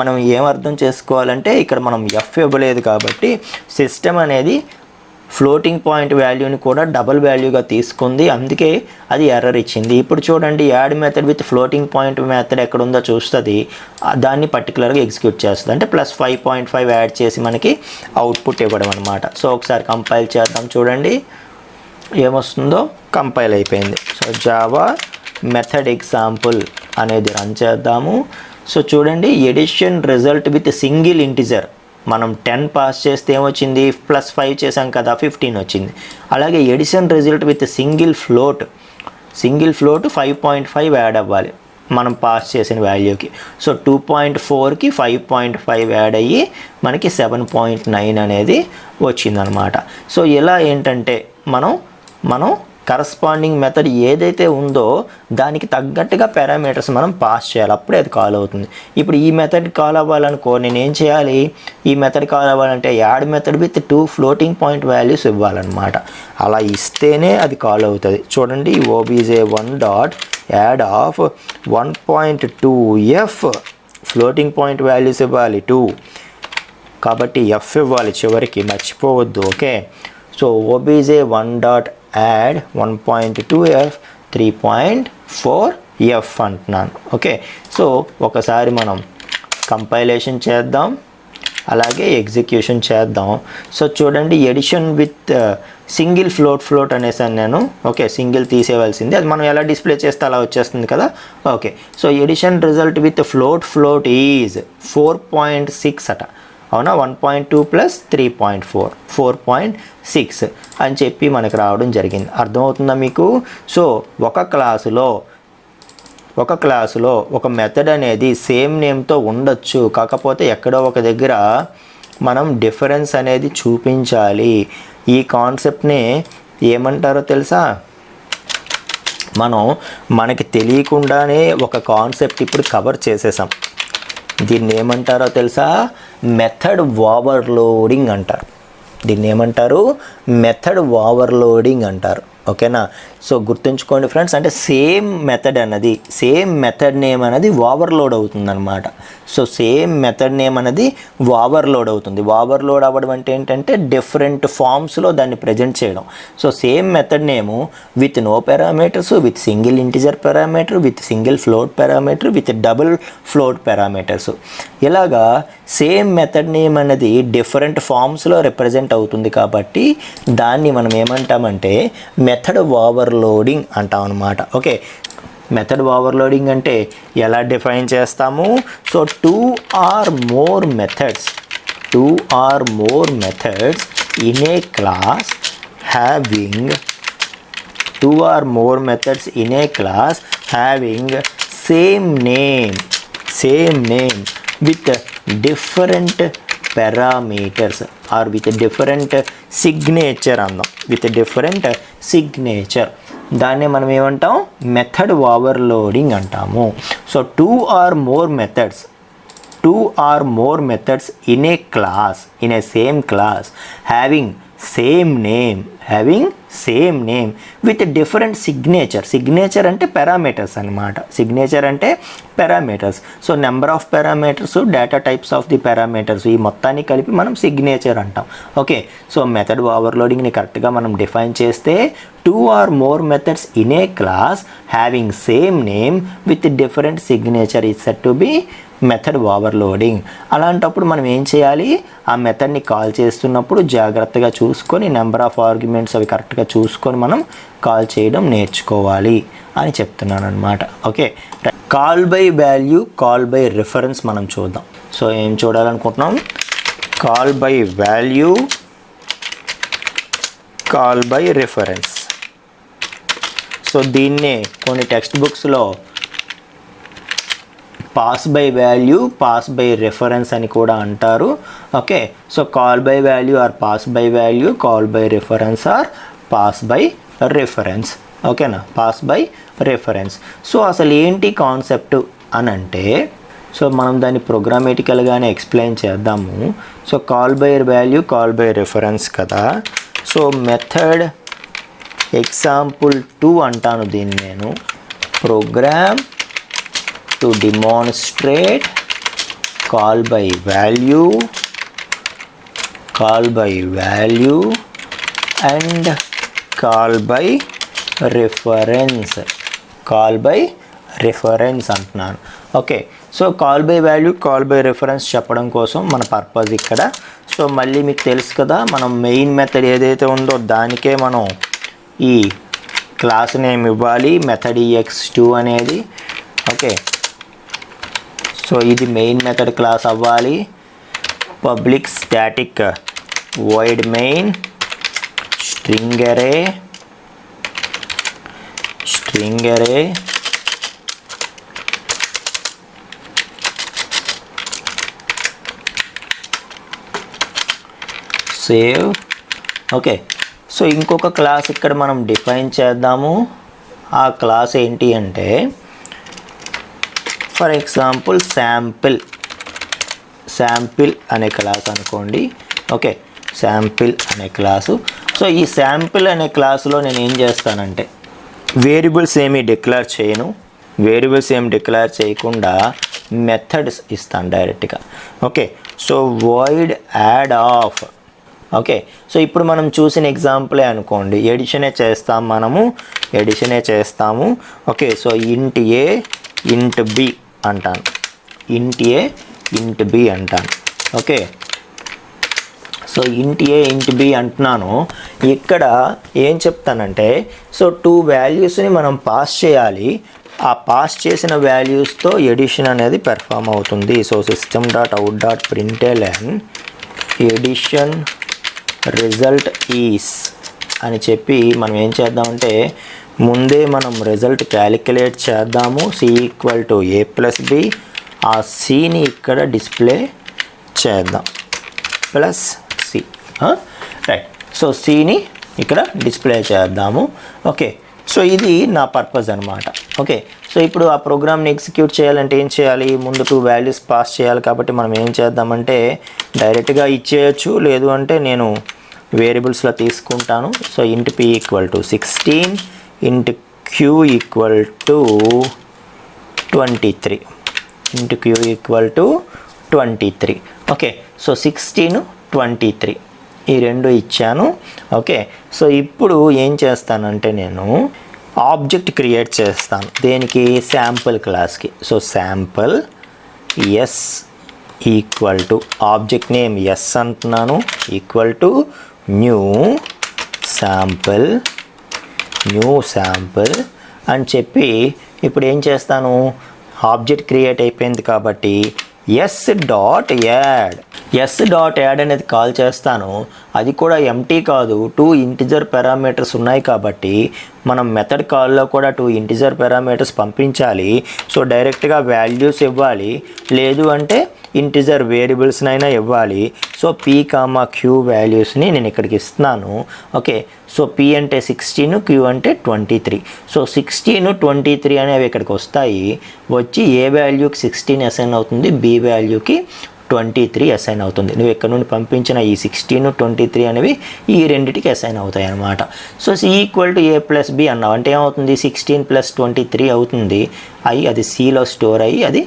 మనం ఏం అర్థం చేసుకోవాలంటే ఇక్కడ మనం ఎఫ్ ఇవ్వలేదు కాబట్టి సిస్టమ్ అనేది ఫ్లోటింగ్ పాయింట్ వాల్యూని కూడా డబుల్ వాల్యూగా తీసుకుంది, అందుకే అది ఎర్రర్ ఇచ్చింది. ఇప్పుడు చూడండి add method with floating point method ఎక్కడ ఉందో చూస్తుంది, దాన్ని పర్టికులర్గా ఎగ్జిక్యూట్ చేస్తుంది. అంటే +5.5 యాడ్ చేసి మనకి అవుట్పుట్ ఇవ్వడం అనమాట. సో ఒకసారి కంపైల్ చేద్దాం, చూడండి ఏమొస్తుందో. కంపైల్ అయిపోయింది. సో జావా మెథడ్ ఎగ్జాంపుల్ అనేది రన్ చేద్దాము. సో చూడండి addition result with single integer, మనం 10 పాస్ చేస్తే ఏమొచ్చింది, +5 చేసాం కదా 15 వచ్చింది. అలాగే addition result with single float 5.5 add అవ్వాలి మనం పాస్ చేసిన వాల్యూకి. సో 2.4కి 5.5 యాడ్ అయ్యి మనకి 7.9 అనేది వచ్చిందనమాట. సో ఇలా ఏంటంటే మనం కరస్పాండింగ్ మెథడ్ ఏదైతే ఉందో దానికి తగ్గట్టుగా పారామీటర్స్ మనం పాస్ చేయాలి, అప్పుడే అది కాల్ అవుతుంది. ఇప్పుడు ఈ మెథడ్ కాల్ అవ్వాలనుకో నేను ఏం చేయాలి, ఈ మెథడ్ కాల్ అవ్వాలంటే add method with 2 floating point values ఇవ్వాలన్నమాట. అలా ఇస్తేనే అది కాల్ అవుతుంది. చూడండి obj1 dot add of 1.2f floating point values ఇవ్వాలి 2, కాబట్టి f ఇవ్వాలి చివరికి, మర్చిపోవద్దు. Okay, so obj1 dot add 1.2f 3.4f అంటున్నాను. ఓకే, సో ఒకసారి మనం కంపైలేషన్ చేద్దాం, అలాగే ఎగ్జిక్యూషన్ చేద్దాం. సో చూడండి ఎడిషన్ విత్ సింగిల్ ఫ్లోట్ అనేసాను నేను. ఓకే, సింగిల్ తీసేవలసింది, అది మనం ఎలా డిస్ప్లే చేస్తే అలా వచ్చేస్తుంది కదా. Okay, so addition result with float is 4.6 అట, అవునా. 1.2 + 3.4 4.6 అని చెప్పి మనకు రావడం జరిగింది. అర్థమవుతుందా మీకు? సో ఒక క్లాసులో ఒక మెథడ్ అనేది సేమ్ నేమ్తో ఉండొచ్చు, కాకపోతే ఎక్కడో ఒక దగ్గర మనం డిఫరెన్స్ అనేది చూపించాలి. ఈ కాన్సెప్ట్ని ఏమంటారో తెలుసా? మనకి తెలియకుండానే ఒక కాన్సెప్ట్ ఇప్పుడు కవర్ చేసేసాం. దీన్ని ఏమంటారో తెలుసా? మెథడ్ ఓవర్లోడింగ్ అంటారు. దీన్ని ఏమంటారు? మెథడ్ ఓవర్లోడింగ్ అంటారు. ఓకేనా? సో గుర్తుంచుకోండి ఫ్రెండ్స్, అంటే సేమ్ మెథడ్ నేమ్ అనేది ఓవర్లోడ్ అవుతుంది అనమాట. సో సేమ్ మెథడ్ నేమ్ అనేది ఓవర్లోడ్ అవుతుంది. ఓవర్లోడ్ అవ్వడం అంటే ఏంటంటే డిఫరెంట్ ఫామ్స్లో దాన్ని ప్రజెంట్ చేయడం. So same method name with no parameters, with single integer parameter, with single float parameter, with double float parameters, ఇలాగా సేమ్ మెథడ్ నేమ్ అనేది డిఫరెంట్ ఫామ్స్లో రిప్రజెంట్ అవుతుంది. కాబట్టి దాన్ని మనం ఏమంటామంటే మెథడ్ ఓవర్లోడింగ్ అంటాం అన్నమాట. ఓకే, మెథడ్ ఓవర్లోడింగ్ అంటే ఎలా డిఫైన్ చేస్తాము? So 2 or more methods in a class having 2 or more methods in a class having same name with different parameters or with different signature అందాం, with different signature, దాన్నే మనం ఏమంటాం? మెథడ్ ఓవర్లోడింగ్ అంటాము. So 2 or more methods in a class, in a same class, having same name with different signature అంటే పారామీటర్స్ అన్నమాట. సిగ్నేచర్ అంటే parameters. So number of parameters, data types of the parameters, ఈ మొత్తాన్ని కలిపి మనం సిగ్నేచర్ అంటాం. ఓకే, సో మెథడ్ ఓవర్లోడింగ్ని కరెక్ట్గా మనం డిఫైన్ చేస్తే 2 or more methods in a class having same name with different signature is said to be method overloading. అలాంటప్పుడు మనం ఏం చేయాలి? ఆ మెథడ్ని కాల్ చేస్తున్నప్పుడు జాగ్రత్తగా చూసుకొని నెంబర్ ఆఫ్ ఆర్గ్యుమెంట్స్ అవి కరెక్ట్గా చూసుకొని మనం కాల్ చేయడం నేర్చుకోవాలి అని చెప్తున్నాను అనమాట. Okay, call by value, call by reference మనం చూద్దాం. సో ఏం చూడాలనుకుంటున్నాం? Call by value, call by reference. So దీన్నే కొన్ని టెక్స్ట్ బుక్స్లో pass by value, pass by reference అని కూడా అంటారు. Okay, so call by value or pass by value, call by reference or pass by reference. ఓకేనా, పాస్ బై రిఫరెన్స్. సో అసలు ఏంటి కాన్సెప్ట్ అని అంటే, సో మనం దాన్ని ప్రోగ్రామేటికల్గానే ఎక్స్ప్లెయిన్ చేద్దాము. So call by value, call by reference కదా. సో మెథడ్ example2 అంటాను దీన్ని నేను. Program to demonstrate call by value and call by reference అంటున్నాను. Okay, so call by value, call by reference చెప్పడం కోసం మన పర్పస్ ఇక్కడ. సో మళ్ళీ మీకు తెలుసు కదా, మనం మెయిన్ మెథడ్ ఏదైతే ఉందో దానికే మనం ఈ క్లాస్ నేమ్ ఇవ్వాలి, మెథడ్ ex2 అనేది. ఓకే, సో ఇది మెయిన్ మెథడ్ క్లాస్ అవ్వాలి. Public static void main string array save. Okay, so ఇంకొక క్లాస్ ఇక్కడ మనం డిఫైన్ చేద్దాము. ఆ క్లాస్ ఏంటి అంటే ఫర్ ఎగ్జాంపుల్ శాంపిల్ అనే క్లాస్ అనుకోండి. ఓకే, శాంపిల్ అనే క్లాసు. సో ఈ శాంపిల్ అనే క్లాసులో నేను ఏం చేస్తానంటే వేరియబుల్స్ ఏమీ డిక్లేర్ చేయను. వేరియబుల్స్ ఏమి డిక్లేర్ చేయకుండా మెథడ్స్ ఇస్తాను డైరెక్ట్గా. Okay, so void add of. Okay, so ఇప్పుడు మనం చూసిన ఎగ్జాంపులే అనుకోండి, ఎడిషనే చేస్తాము. Okay, so int a int b అంటాను. Okay, so int a int b అంటున్నాను. ఇక్కడ ఏం చెప్తానంటే సో 2 వాల్యూస్ని మనం పాస్ చేయాలి. ఆ పాస్ చేసిన వాల్యూస్తో ఎడిషన్ అనేది పెర్ఫామ్ అవుతుంది. So system.out.println addition result is అని చెప్పి మనం ఏం చేద్దామంటే ముందే మనం రిజల్ట్ క్యాలిక్యులేట్ చేద్దాము. c = a + b. ఆ cని ఇక్కడ డిస్ప్లే చేద్దాం ప్లస్ c. రైట్, సో cని ఇక్కడ డిస్ప్లే చేద్దాము. ఓకే, సో ఇది నా పర్పస్ అనమాట. ఓకే, సో ఇప్పుడు ఆ ప్రోగ్రామ్ని ఎగ్జిక్యూట్ చేయాలంటే ఏం చేయాలి, ముందు 2 వాల్యూస్ పాస్ చేయాలి. కాబట్టి మనం ఏం చేద్దామంటే డైరెక్ట్గా ఇచ్చేయచ్చు, లేదు అంటే నేను వేరియబుల్స్లో తీసుకుంటాను. So int p = 16, int q = 23, int q = 23. Okay, so 16, 23 ఈ రెండు ఇచ్చాను. ఓకే, సో ఇప్పుడు ఏం చేస్తానంటే నేను ఆబ్జెక్ట్ క్రియేట్ చేస్తాను. దేనికి, శాంపుల్ క్లాస్కి. So sample s = object name s అంటున్నాను new sample అని చెప్పి ఇప్పుడు ఏం చేస్తాను, ఆబ్జెక్ట్ క్రియేట్ అయిపోయింది కాబట్టి s.add అనేది కాల్ చేస్తాను. అది కూడా ఎంటీ కాదు, 2 ఇంటిజర్ పారామీటర్స్ ఉన్నాయి కాబట్టి మనం మెథడ్ కాల్లో కూడా 2 ఇంటిజర్ పారామీటర్స్ పంపించాలి. సో డైరెక్ట్గా వాల్యూస్ ఇవ్వాలి, లేదు అంటే ఇంటిజర్ వేరియబుల్స్నైనా ఇవ్వాలి. సో p, q వాల్యూస్ని నేను ఇక్కడికి ఇస్తున్నాను. ఓకే, సో p అంటే 16, q అంటే 23. సో 16, 23 అనేవి ఇక్కడికి వస్తాయి. వచ్చి ఏ వాల్యూకి 16 అసైన్ అవుతుంది, b వాల్యూకి 23 అసైన్ అవుతుంది. నువ్వు ఇక్కడ నుండి పంపించిన ఈ 16, 23 అనేవి ఈ రెండింటికి అసైన్ అవుతాయి అన్నమాట. సో c = a + b అన్నావు అంటే ఏమవుతుంది, 16 + 23 అవుతుంది. అది cలో స్టోర్ అయ్యి అది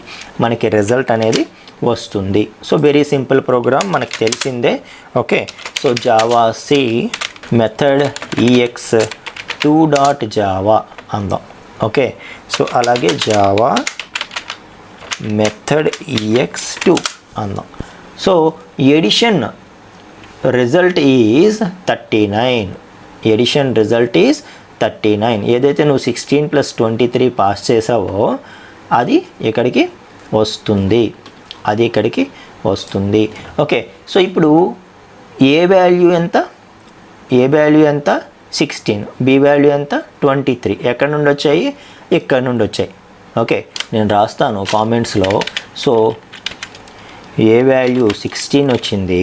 మనకి రిజల్ట్ అనేది వస్తుంది. సో వెరీ సింపుల్ ప్రోగ్రామ్, మనకు తెలిసిందే. Okay, so Java c method ex2.java అందాం. ఓకే, సో అలాగే జావా మెథడ్ ex2 అందాం. So addition result is 39. ఏదైతే నువ్వు 16 + 23 పాస్ చేసావో అది ఇక్కడికి వస్తుంది. ఓకే, సో ఇప్పుడు ఏ వాల్యూ ఎంత, 16, b వాల్యూ ఎంత 23. ఎక్కడి నుండి వచ్చాయి, ఇక్కడ నుండి వచ్చాయి. ఓకే, నేను రాస్తాను కామెంట్స్లో. సో ఏ వాల్యూ 16 వచ్చింది,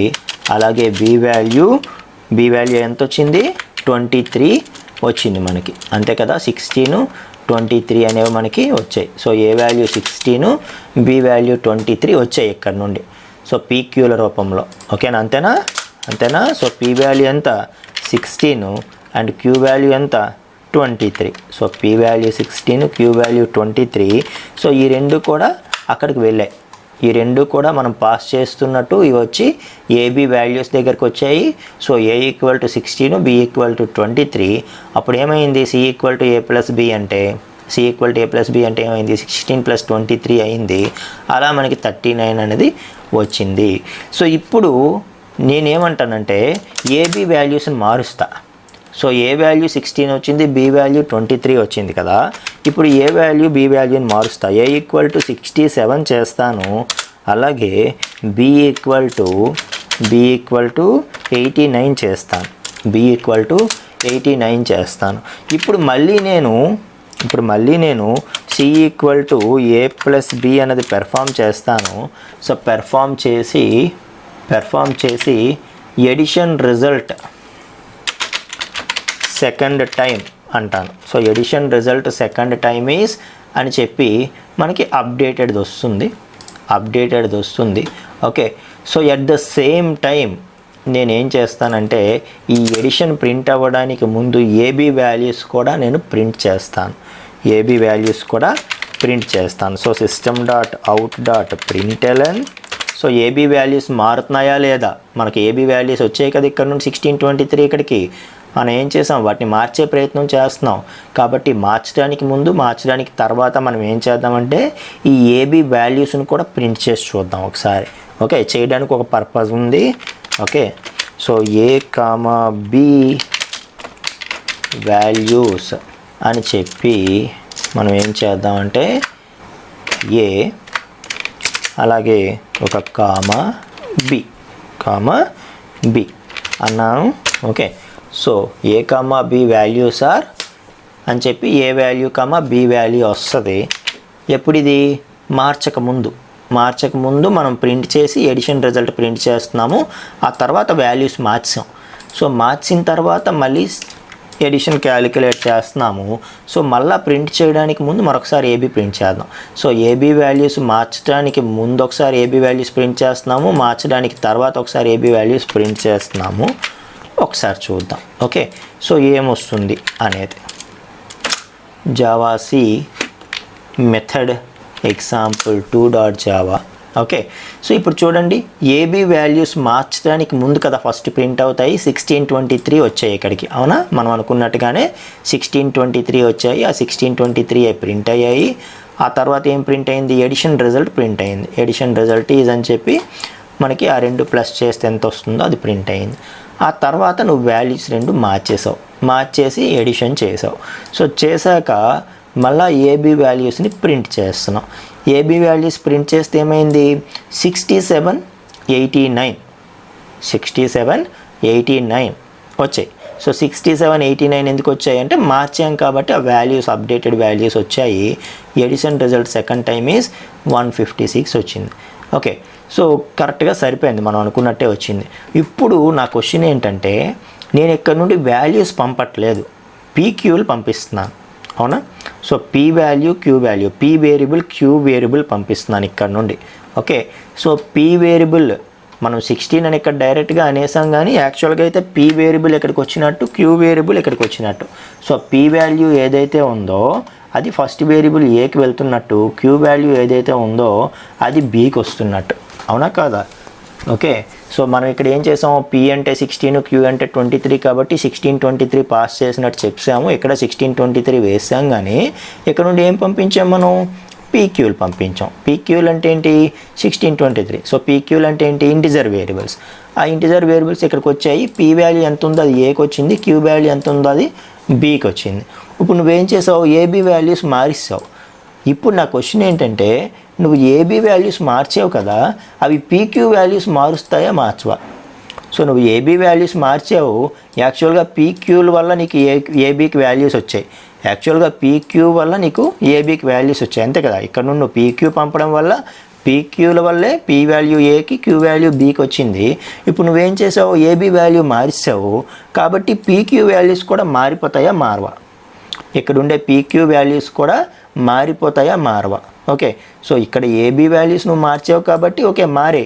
అలాగే b వాల్యూ ఎంత వచ్చింది, 23 వచ్చింది మనకి, అంతే కదా. 16, 23 అనేవి మనకి వచ్చాయి. సో ఏ వాల్యూ 16, b వాల్యూ 23 వచ్చాయి ఇక్కడ నుండి. సో pqల రూపంలో. ఓకేనా, అంతేనా. సో p వాల్యూ ఎంత 16 అండ్ q వాల్యూ ఎంత 23. So p value 16, q value 23. So ఈ రెండు కూడా అక్కడికి వెళ్ళాయి. ఈ రెండు కూడా మనం పాస్ చేస్తున్నట్టు ఇవి వచ్చి ఏబి వాల్యూస్ దగ్గరకు వచ్చాయి. So A equal to 16, B equal to 23. అప్పుడు ఏమైంది, C equal to A plus B అంటే ఏమైంది, 16 + 23 అయింది. అలా మనకి 39 అనేది వచ్చింది. సో ఇప్పుడు నేనేమంటానంటే ఏబి వాల్యూస్ని మారుస్తా. సో ఏ వాల్యూ 16 వచ్చింది, బి వాల్యూ 23 వచ్చింది కదా. ఇప్పుడు ఏ వాల్యూ బి వాల్యూని మారుస్తా. ఏ ఈక్వల్ టు 67 చేస్తాను. అలాగే బి ఈక్వల్ టు 89 చేస్తాను. బి ఈక్వల్ టు 89 చేస్తాను. ఇప్పుడు మళ్ళీ నేను C equal to A plus B అనేది పెర్ఫామ్ చేస్తాను. సో పెర్ఫామ్ చేసి ఎడిషన్ రిజల్ట్ సెకండ్ టైం అంటాను. So addition result second time is అని చెప్పి మనకి అప్డేటెడ్ది వస్తుంది. Okay, so at the same time నేనేం చేస్తానంటే ఈ ఎడిషన్ ప్రింట్ అవ్వడానికి ముందు ఏబి వాల్యూస్ కూడా నేను ప్రింట్ చేస్తాను. So system.out.println. So A B values మారుతున్నాయా లేదా, మనకి ఏబి వాల్యూస్ వచ్చాయి కదా ఇక్కడ నుండి 16, 23 ఇక్కడికి. మనం ఏం చేసాం, వాటిని మార్చే ప్రయత్నం చేస్తున్నాం. కాబట్టి మార్చడానికి ముందు మార్చడానికి తర్వాత మనం ఏం చేద్దామంటే ఈ ఏబి వాల్యూస్ని కూడా ప్రింట్ చేసి చూద్దాం ఒకసారి. ఓకే, చేయడానికి ఒక పర్పస్ ఉంది. Okay, so A comma B values అని చెప్పి మనం ఏం చేద్దామంటే ఏ అలాగే ఒక కామా బి అన్నాను. Okay, so A comma B values are అని చెప్పి A value comma B value వస్తుంది. ఎప్పుడు ఇది మార్చక ముందు మనం ప్రింట్ చేసి ఎడిషన్ రిజల్ట్ ప్రింట్ చేస్తున్నాము. ఆ తర్వాత వాల్యూస్ మార్చాం. సో మార్చిన తర్వాత మళ్ళీ ఎడిషన్ క్యాలిక్యులేట్ చేస్తున్నాము. సో మళ్ళీ ప్రింట్ చేయడానికి ముందు మరొకసారి ఏబి ప్రింట్ చేద్దాం. సో ఏబి వాల్యూస్ మార్చడానికి ముందు ఒకసారి ఏబి వాల్యూస్ ప్రింట్ చేస్తున్నాము, మార్చడానికి తర్వాత ఒకసారి ఏబి వాల్యూస్ ప్రింట్ చేస్తున్నాము. ఒకసారి చూద్దాం. ఓకే, సో ఏమొస్తుంది అనేది జావాసి మెథడ్ example2.java. ఓకే, సో ఇప్పుడు చూడండి ఏబి వాల్యూస్ మార్చడానికి ముందు కదా ఫస్ట్ ప్రింట్ అవుతాయి. 1623 వచ్చాయి ఇక్కడికి, అవునా? మనం అనుకున్నట్టుగానే 1623 వచ్చాయి. ఆ 1623 ప్రింట్ అయ్యాయి. ఆ తర్వాత ఏం ప్రింట్ అయింది, ఎడిషన్ రిజల్ట్ ప్రింట్ అయింది. ఎడిషన్ రిజల్ట్ ఈజ్ అని చెప్పి మనకి ఆ రెండు ప్లస్ చేస్తే ఎంత వస్తుందో అది ప్రింట్ అయింది. ఆ తర్వాత నువ్వు వాల్యూస్ రెండు మార్చేసి ఎడిషన్ చేసావు. సో చేశాక మళ్ళీ ఏబి వాల్యూస్ని ప్రింట్ చేస్తున్నాం. ఏబి వాల్యూస్ ప్రింట్ చేస్తే ఏమైంది, 67, 89 వచ్చాయి. సో 67, 89 ఎందుకు వచ్చాయి అంటే మార్చాం కాబట్టి ఆ వాల్యూస్ అప్డేటెడ్ వాల్యూస్ వచ్చాయి. Addition result second time is 156 వచ్చింది. ఓకే, సో కరెక్ట్గా సరిపోయింది, మనం అనుకున్నట్టే వచ్చింది. ఇప్పుడు నా క్వశ్చన్ ఏంటంటే నేను ఇక్కడ నుండి వాల్యూస్ పంపట్లేదు, పీక్యూలు పంపిస్తున్నాను, అవునా? So P value Q value, P variable Q variable పంపిస్తున్నాను ఇక్కడ నుండి. ఓకే, సో పీ వేరియబుల్ మనం 16 అని ఇక్కడ డైరెక్ట్గా అనేసాం, కానీ యాక్చువల్గా అయితే పీ వేరియబుల్ ఎక్కడికి వచ్చినట్టు, క్యూ వేరియబుల్ ఎక్కడికి వచ్చినట్టు. సో పీ వాల్యూ ఏదైతే ఉందో అది ఫస్ట్ వేరియబుల్ ఏకి వెళ్తున్నట్టు, క్యూ వాల్యూ ఏదైతే ఉందో అది బీకి వస్తున్నట్టు, అవునా కాదా? ఓకే, సో మనం ఇక్కడ ఏం చేసాము, పీ అంటే 16, క్యూ అంటే 23 కాబట్టి 1623 పాస్ చేసినట్టు చెప్పాము. ఇక్కడ 1623 వేసాం, కానీ ఇక్కడ నుండి ఏం పంపించాం మనం, పీక్యూలు పంపించాం. పీక్యూలు అంటే ఏంటి, 1623. సో పీక్యూలు అంటే ఏంటి, ఇంటిజర్ వేరియబుల్స్. ఆ ఇంటిజర్ వేరియబుల్స్ ఇక్కడికి వచ్చాయి. పీ వాల్యూ ఎంత ఉందో అది ఏకి వచ్చింది, క్యూ వాల్యూ ఎంత ఉందో అది బీకి వచ్చింది. ఇప్పుడు నువ్వేం చేసావు, ఏబీ వాల్యూస్ మారిస్తావు. ఇప్పుడు నా క్వశ్చన్ ఏంటంటే నువ్వు ఏబీ వాల్యూస్ మార్చావు కదా, అవి పీక్యూ వాల్యూస్ మారుస్తాయా మార్చవా? సో నువ్వు ఏబీ వాల్యూస్ మార్చావు, యాక్చువల్గా పీక్యూల వల్ల నీకు ఏబీకి వాల్యూస్ వచ్చాయి. యాక్చువల్గా పీక్యూ వల్ల నీకు ఏబీకి వాల్యూస్ వచ్చాయి, అంతే కదా? ఇక్కడ నుండి నువ్వు పీక్యూ పంపడం వల్ల పీక్యూల వల్లే పీ వాల్యూ ఏకి, క్యూ వాల్యూ బీకి వచ్చింది. ఇప్పుడు నువ్వేం చేసావు, ఏబీ వాల్యూ మార్చావు కాబట్టి పీక్యూ వాల్యూస్ కూడా మారిపోతాయా మారవా? ఇక్కడ ఉండే పీక్యూ వాల్యూస్ కూడా మారిపోతాయా మారవా? ఓకే, సో ఇక్కడ ఏబీ వాల్యూస్ నువ్వు మార్చావు కాబట్టి ఓకే మారే.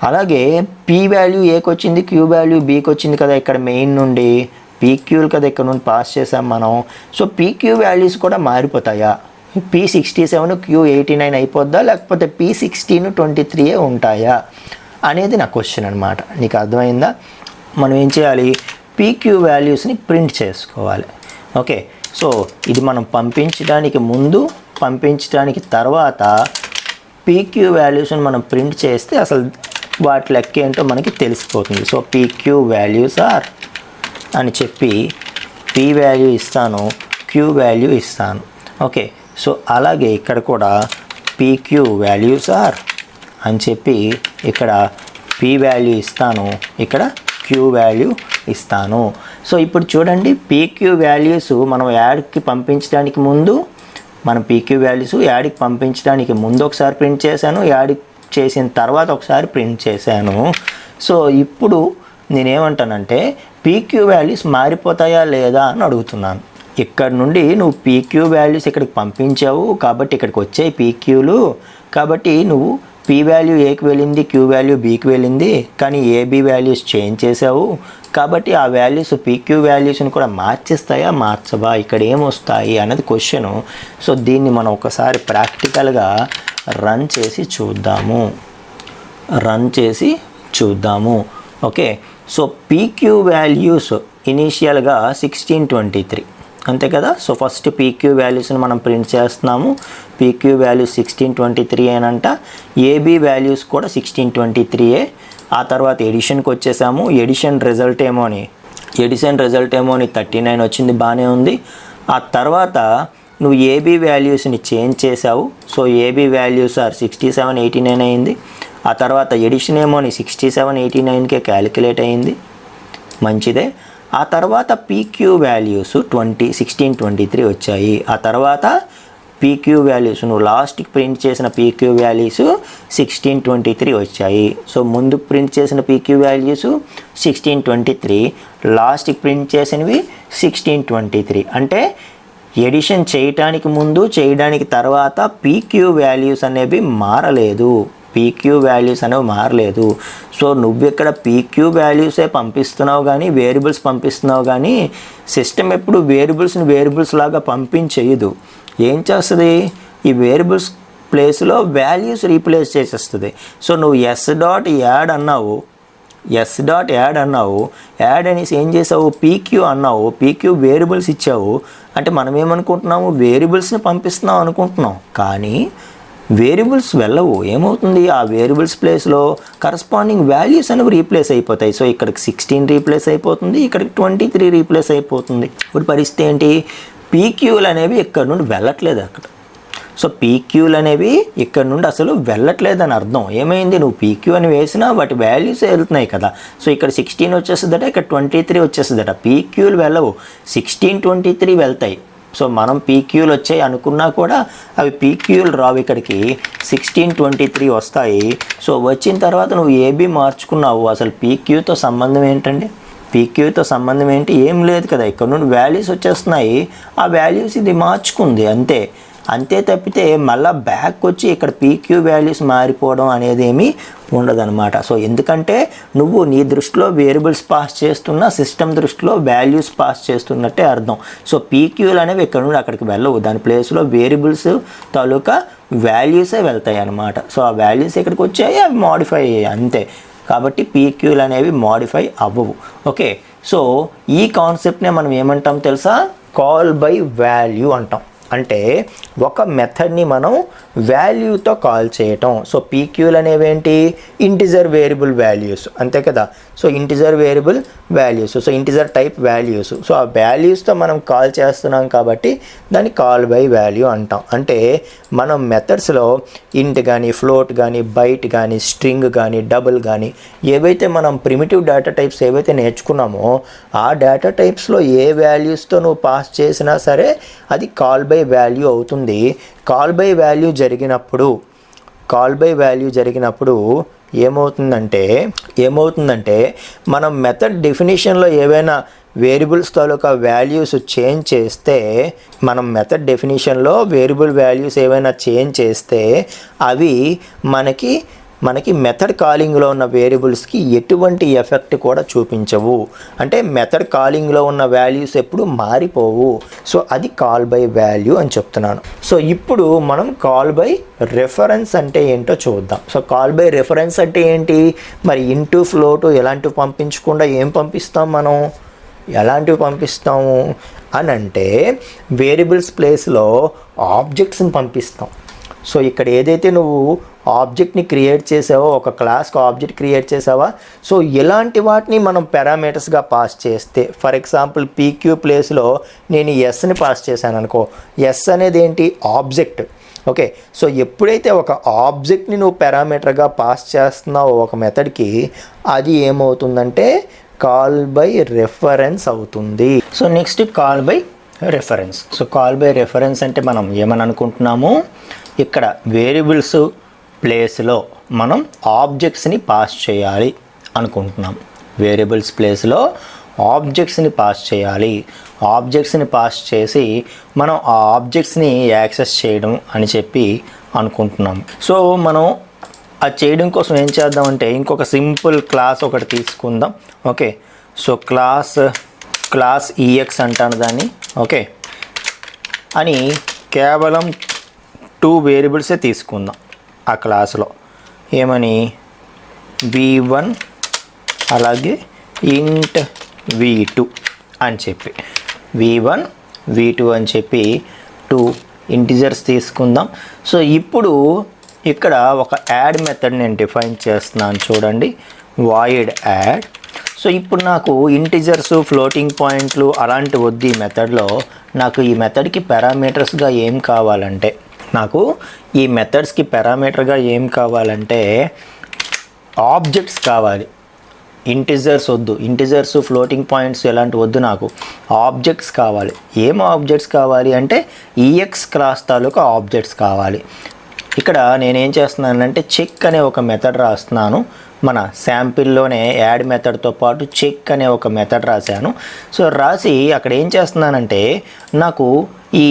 అలాగే పీ వాల్యూ ఏకి వచ్చింది, క్యూ వాల్యూ బీకి వచ్చింది కదా, ఇక్కడ మెయిన్ నుండి పీక్యూలు కదా ఇక్కడ నుండి పాస్ చేసాం మనం. సో పీక్యూ వాల్యూస్ కూడా మారిపోతాయా? P67 Q89 అయిపోద్దా, లేకపోతే P16 23 ఉంటాయా అనేది నా క్వశ్చన్ అనమాట. నీకు అర్థమైందా? మనం ఏం చేయాలి, PQ వాల్యూస్ని ప్రింట్ చేసుకోవాలి. ఓకే, సో ఇది మనం పంపించడానికి ముందు, పంపించడానికి తర్వాత PQ వాల్యూస్ని మనం ప్రింట్ చేస్తే అసలు వాటి లెక్క ఏంటో మనకి తెలిసిపోతుంది. సో PQ వాల్యూస్ ఆర్ అని చెప్పి P వాల్యూ ఇస్తాను, Q వాల్యూ ఇస్తాను. ఓకే, సో అలాగే ఇక్కడ కూడా PQ వాల్యూస్ ఆర్ అని చెప్పి ఇక్కడ P వాల్యూ ఇస్తాను, ఇక్కడ Q వాల్యూ ఇస్తాను. సో ఇప్పుడు చూడండి, PQ వాల్యూస్ మనం యాడ్కి పంపించడానికి ముందు, మనం PQ వాల్యూస్ యాడ్కి పంపించడానికి ముందు ఒకసారి ప్రింట్ చేశాను, యాడ్ చేసిన తర్వాత ఒకసారి ప్రింట్ చేశాను. సో ఇప్పుడు నేనేమంటానంటే PQ వాల్యూస్ మారిపోతాయా లేదా అని అడుగుతున్నాను. ఇక్కడ నుండి నువ్వు PQ వాల్యూస్ ఇక్కడికి పంపించావు కాబట్టి ఇక్కడికి వచ్చాయి PQలు, కాబట్టి నువ్వు P వాల్యూ Aకి వెళ్ళింది, Q వాల్యూ Bకి వెళ్ళింది, కానీ AB వాల్యూస్ చేంజ్ చేసావు కాబట్టి ఆ వాల్యూస్ PQ వాల్యూస్ని కూడా మార్చేస్తాయా మార్చవా, ఇక్కడ ఏమొస్తాయి అన్నది క్వశ్చను. సో దీన్ని మనం ఒకసారి ప్రాక్టికల్గా రన్ చేసి చూద్దాము. ఓకే, సో PQ వాల్యూస్ ఇనీషియల్గా 1623 అంతే కదా. సో ఫస్ట్ PQ వాల్యూస్ని మనం ప్రింట్ చేస్తున్నాము. PQ వాల్యూస్ 1623 అనంట, AB వాల్యూస్ కూడా 1623. ఆ తర్వాత ఎడిషన్కి వచ్చేసాము. ఎడిషన్ రిజల్ట్ ఏమోని 39 వచ్చింది, బాగానే ఉంది. ఆ తర్వాత నువ్వు AB వాల్యూస్ని చేంజ్ చేసావు. సో AB వాల్యూస్ ఆర్ 6789 అయింది. ఆ తర్వాత ఎడిషన్ ఏమోని 6789కే క్యాలిక్యులేట్ అయింది, మంచిదే. ఆ తర్వాత PQ వాల్యూస్ 1623 వచ్చాయి. ఆ తర్వాత PQ వాల్యూస్ నువ్వు లాస్ట్కి ప్రింట్ చేసిన PQ వాల్యూస్ 1623 వచ్చాయి. సో ముందు ప్రింట్ చేసిన PQ వాల్యూస్ 1623, లాస్ట్కి ప్రింట్ చేసినవి 1623. అంటే ఎడిషన్ చేయటానికి ముందు, చేయడానికి తర్వాత PQ వాల్యూస్ అనేవి మారలేదు. సో నువ్వు ఇక్కడ PQ వాల్యూసే పంపిస్తున్నావు కానీ, వేరియబుల్స్ పంపిస్తున్నావు కానీ, సిస్టమ్ ఎప్పుడు వేరియబుల్స్ లాగా పంపించేయదు. ఏం చేస్తుంది, ఈ వేరియబుల్స్ ప్లేస్లో వాల్యూస్ రీప్లేస్ చేసేస్తుంది. సో నువ్వు ఎస్ డాట్ యాడ్ అన్నావు, యాడ్ అనేసి ఏం చేసావు, PQ అన్నావు, PQ వేరియబుల్స్ ఇచ్చావు. అంటే మనం ఏమనుకుంటున్నాము, వేరియబుల్స్ని పంపిస్తున్నాం అనుకుంటున్నాం, కానీ వేరియబుల్స్ వెళ్ళవు. ఏమవుతుంది, ఆ వేరియబుల్స్ ప్లేస్లో కరస్పాండింగ్ వాల్యూస్ అనేవి రీప్లేస్ అయిపోతాయి. సో ఇక్కడికి 16 రీప్లేస్ అయిపోతుంది, ఇక్కడికి 23 రీప్లేస్ అయిపోతుంది. ఇప్పుడు పరిస్థితి ఏంటి, PQలు అనేవి ఇక్కడ నుండి వెళ్ళట్లేదు అక్కడ. సో PQలు అనేవి ఇక్కడ నుండి అసలు వెళ్ళట్లేదని అర్థం. ఏమైంది, నువ్వు PQ అని వేసినా వాటి వాల్యూస్ వెళ్తున్నాయి కదా. సో ఇక్కడ 16 వచ్చేస్తుందట, ఇక్కడ 23 వచ్చేస్తుందట. PQలు వెళ్ళవు, 1623 వెళ్తాయి. సో మనం PQలు వచ్చాయి అనుకున్నా కూడా అవి PQలు రావు, ఇక్కడికి 1623 వస్తాయి. సో వచ్చిన తర్వాత నువ్వు AB మార్చుకున్నావు, అసలు PQతో సంబంధం ఏంటండి, PQతో సంబంధం ఏంటి, ఏం లేదు కదా. ఇక్కడ నుండి వాల్యూస్ వచ్చేస్తున్నాయి, ఆ వాల్యూస్ ఇది మార్చుకుంది అంతే తప్పితే మళ్ళీ బ్యాక్ వచ్చి ఇక్కడ PQ వాల్యూస్ మారిపోవడం అనేది ఏమీ ఉండదన్నమాట. సో ఎందుకంటే నువ్వు నీ దృష్టిలో వేరియబుల్స్ పాస్ చేస్తున్నా, సిస్టమ్ దృష్టిలో వాల్యూస్ పాస్ చేస్తున్నట్టే అర్థం. సో PQలు అనేవి ఇక్కడ నుండి అక్కడికి వెళ్ళవు, దాని ప్లేస్లో వేరియబుల్స్ తాలూకా వాల్యూసే వెళ్తాయి అన్నమాట. సో ఆ వాల్యూస్ ఇక్కడికి వచ్చాయి, అవి మోడిఫై అయ్యాయి అంతే. కాబట్టి PQలు అనేవి మోడిఫై అవ్వవు. ఓకే, సో ఈ కాన్సెప్ట్నే మనం ఏమంటాం తెలుసా, కాల్ బై వాల్యూ అంటాం. అంటే ఒక మెథడ్ని మనం వాల్యూతో కాల్ చేయటం. సో PQలు అనేవి ఏంటి, ఇంటిజర్ వేరియబుల్ వాల్యూస్ అంతే కదా. So integer variable values, so integer type values. So ఆ వాల్యూస్తో మనం కాల్ చేస్తున్నాం కాబట్టి దాన్ని కాల్ బై వాల్యూ అంటాం. అంటే మనం మెథడ్స్లో ఇంట్ కానీ, ఫ్లోట్ కానీ, బైట్ కానీ, స్ట్రింగ్ కానీ, డబుల్ కానీ, ఏవైతే మనం ప్రిమిటివ్ డేటా టైప్స్ ఏవైతే నేర్చుకున్నామో ఆ డేటా టైప్స్లో ఏ వాల్యూస్తో నువ్వు పాస్ చేసినా సరే అది కాల్ బై వాల్యూ అవుతుంది. కాల్ బై వాల్యూ జరిగినప్పుడు ఏమవుతుందంటే మనం మెథడ్ డెఫినిషన్లో ఏవైనా వేరియబుల్స్ తాలూకా వాల్యూస్ చేంజ్ చేస్తే, మనం మెథడ్ డెఫినిషన్లో వేరియబుల్ వాల్యూస్ ఏవైనా చేంజ్ చేస్తే అవి మనకి మనకి మెథడ్ కాలింగ్లో ఉన్న వేరియబుల్స్కి ఎటువంటి ఎఫెక్ట్ కూడా చూపించవు. అంటే మెథడ్ కాలింగ్లో ఉన్న వాల్యూస్ ఎప్పుడు మారిపోవు. సో అది కాల్ బై వాల్యూ అని చెప్తున్నాను. సో ఇప్పుడు మనం కాల్ బై రెఫరెన్స్ అంటే ఏంటో చూద్దాం. సో కాల్ బై రెఫరెన్స్ అంటే ఏంటి? మరి ఇంటూ ఫ్లోటు ఎలాంటివి పంపించకుండా ఏం పంపిస్తాం మనం? ఎలాంటివి పంపిస్తాము అని అంటే వేరియబుల్స్ ప్లేస్లో ఆబ్జెక్ట్స్ని పంపిస్తాం. సో ఇక్కడ ఏదైతే నువ్వు ఆబ్జెక్ట్ని క్రియేట్ చేసావో, ఒక క్లాస్కి ఆబ్జెక్ట్ క్రియేట్ చేసావా, సో ఇలాంటి వాటిని మనం పారామీటర్స్గా పాస్ చేస్తే, ఫర్ ఎగ్జాంపుల్ పీక్యూ ప్లేస్లో నేను ఎస్ని పాస్ చేశాను అనుకో, ఎస్ అనేది ఏంటి? ఆబ్జెక్ట్. ఓకే, సో ఎప్పుడైతే ఒక ఆబ్జెక్ట్ని నువ్వు పారామీటర్గా పాస్ చేస్తున్నావో ఒక మెథడ్కి, అది ఏమవుతుందంటే కాల్ బై రెఫరెన్స్ అవుతుంది. So next call by reference. So call by reference అంటే మనం ఏమని అనుకుంటున్నాము? ఇక్కడ వేరియబుల్స్ ప్లేస్లో మనం ఆబ్జెక్ట్స్ని పాస్ చేయాలి అనుకుంటున్నాం. వేరియబుల్స్ ప్లేస్లో ఆబ్జెక్ట్స్ని పాస్ చేయాలి. ఆబ్జెక్ట్స్ని పాస్ చేసి మనం ఆ ఆబ్జెక్ట్స్ని యాక్సెస్ చేయడం అని చెప్పి అనుకుంటున్నాం. సో మనం అది చేయడం కోసం ఏం చేద్దామంటే ఇంకొక సింపుల్ క్లాస్ ఒకటి తీసుకుందాం. ఓకే, సో క్లాస్ ఈఎక్స్ అంటాను దాన్ని. ఓకే, అని కేవలం 2 వేరియబుల్సే తీసుకుందాం ఆ క్లాస్లో. ఏమని? v1 అలాగే int v2 అని చెప్పి, v1 v2 అని చెప్పి 2 ఇంటిజర్స్ తీసుకుందాం. సో ఇప్పుడు ఇక్కడ ఒక యాడ్ మెథడ్ నేను డిఫైన్ చేస్తున్నాను చూడండి, వాయిడ్ యాడ్. సో ఇప్పుడు నాకు ఇంటిజర్స్, ఫ్లోటింగ్ పాయింట్లు అలాంటి వద్దు ఈ మెథడ్లో. నాకు ఈ మెథడ్కి పారామీటర్స్గా ఏం కావాలంటే, నాకు ఈ మెథడ్స్కి పారామీటర్గా ఏం కావాలంటే ఆబ్జెక్ట్స్ కావాలి. ఇంటిజర్స్ వద్దు, ఇంటిజర్స్, ఫ్లోటింగ్ పాయింట్స్ ఎలాంటి వద్దు, నాకు ఆబ్జెక్ట్స్ కావాలి. ఏం ఆబ్జెక్ట్స్ కావాలి అంటే ఈఎక్స్ క్లాస్ తాలూకా ఆబ్జెక్ట్స్ కావాలి. ఇక్కడ నేనేం చేస్తున్నానంటే చెక్ అనే ఒక మెథడ్ రాస్తున్నాను. మన శాంపిల్లోనే యాడ్ మెథడ్తో పాటు చెక్ అనే ఒక మెథడ్ రాశాను. సో రాసి అక్కడ ఏం చేస్తున్నానంటే నాకు ఈ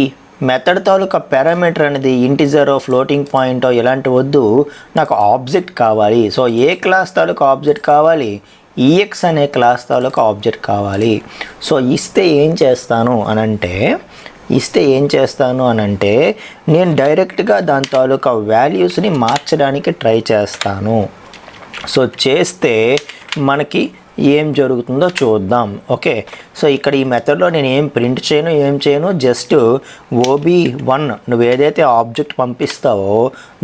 మెథడ్ తాలూకా పారామీటర్ అనేది ఇంటిజరో, ఫ్లోటింగ్ పాయింటో ఇలాంటి వద్దు, నాకు ఆబ్జెక్ట్ కావాలి. సో ఏ క్లాస్ తాలూకా ఆబ్జెక్ట్ కావాలి? ఈఎక్స్ అనే క్లాస్ తాలూకా ఆబ్జెక్ట్ కావాలి. సో ఇస్తే ఏం చేస్తాను అనంటే నేను డైరెక్ట్గా దాని తాలూకా వాల్యూస్ని మార్చడానికి ట్రై చేస్తాను. సో చేస్తే మనకి ఏం జరుగుతుందో చూద్దాం. ఓకే, సో ఇక్కడ ఈ మెథడ్లో నేను ఏం ప్రింట్ చేయను, జస్ట్ OB1 నువ్వు ఏదైతే ఆబ్జెక్ట్ పంపిస్తావో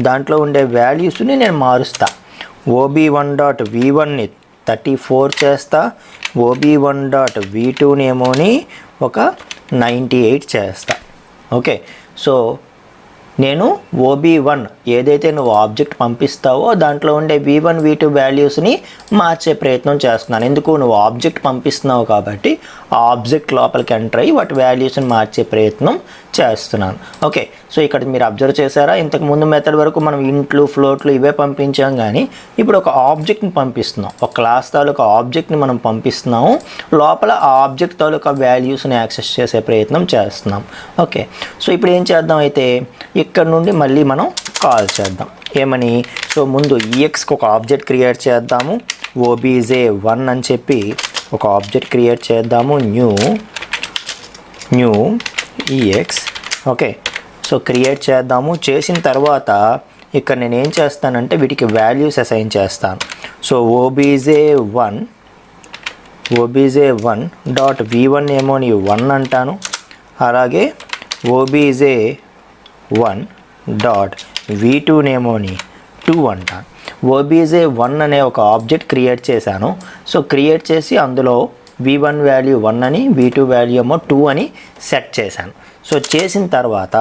దాంట్లో ఉండే వాల్యూస్ని నేను మారుస్తా. OB1.v1ని 34 చేస్తా, OB1.v2నేమోని ఒక 98 చేస్తా. ఓకే, సో నేను OB1 ఏదైతే నువ్వు ఆబ్జెక్ట్ పంపిస్తావో దాంట్లో ఉండే v1 v2 వాల్యూస్ని మార్చే ప్రయత్నం చేస్తున్నాను. ఎందుకు? నువ్వు ఆబ్జెక్ట్ పంపిస్తున్నావు కాబట్టి ఆ ఆబ్జెక్ట్ లోపలికి ఎంటర్ అయ్యి వాటి వాల్యూస్ని మార్చే ప్రయత్నం చేస్తున్నాను. ఓకే, సో ఇక్కడ మీరు అబ్జర్వ్ చేశారా? ఇంతకుముందు మెథడ్ వరకు మనం ఇంట్లు, ఫ్లోట్లు ఇవే పంపించాం, కానీ ఇప్పుడు ఒక ఆబ్జెక్ట్ని పంపిస్తున్నాం. ఒక క్లాస్ తాలూకా ఆబ్జెక్ట్ని మనం పంపిస్తున్నాము, లోపల ఆ ఆబ్జెక్ట్ తాలూకా వాల్యూస్ని యాక్సెస్ చేసే ప్రయత్నం చేస్తున్నాం. ఓకే, సో ఇప్పుడు ఏం చేద్దాం అయితే ఇక్కడ నుండి మళ్ళీ మనం కాల్ చేద్దాం. ఏమని? సో ముందు ఈఎక్స్కి ఒక ఆబ్జెక్ట్ క్రియేట్ చేద్దాము, obj1 అని చెప్పి ఒక ఆబ్జెక్ట్ క్రియేట్ చేద్దాము, new EX. Okay, so create చేద్దాము. చేసిన తర్వాత ఇక్కడ నేను ఏం చేస్తానంటే వీటికి వాల్యూస్ అసైన్ చేస్తాను. సో obj1 డాట్ v1 ఏమో నీ 1 అంటాను, అలాగే obj1 డాట్ v2 నేమోని 2 అంటాను. obj1 అనే ఒక ఆబ్జెక్ట్ క్రియేట్ చేశాను. సో క్రియేట్ చేసి అందులో v1 వాల్యూ 1 అని, v2 వాల్యూ ఏమో 2 అని సెట్ చేశాను. సో చేసిన తర్వాత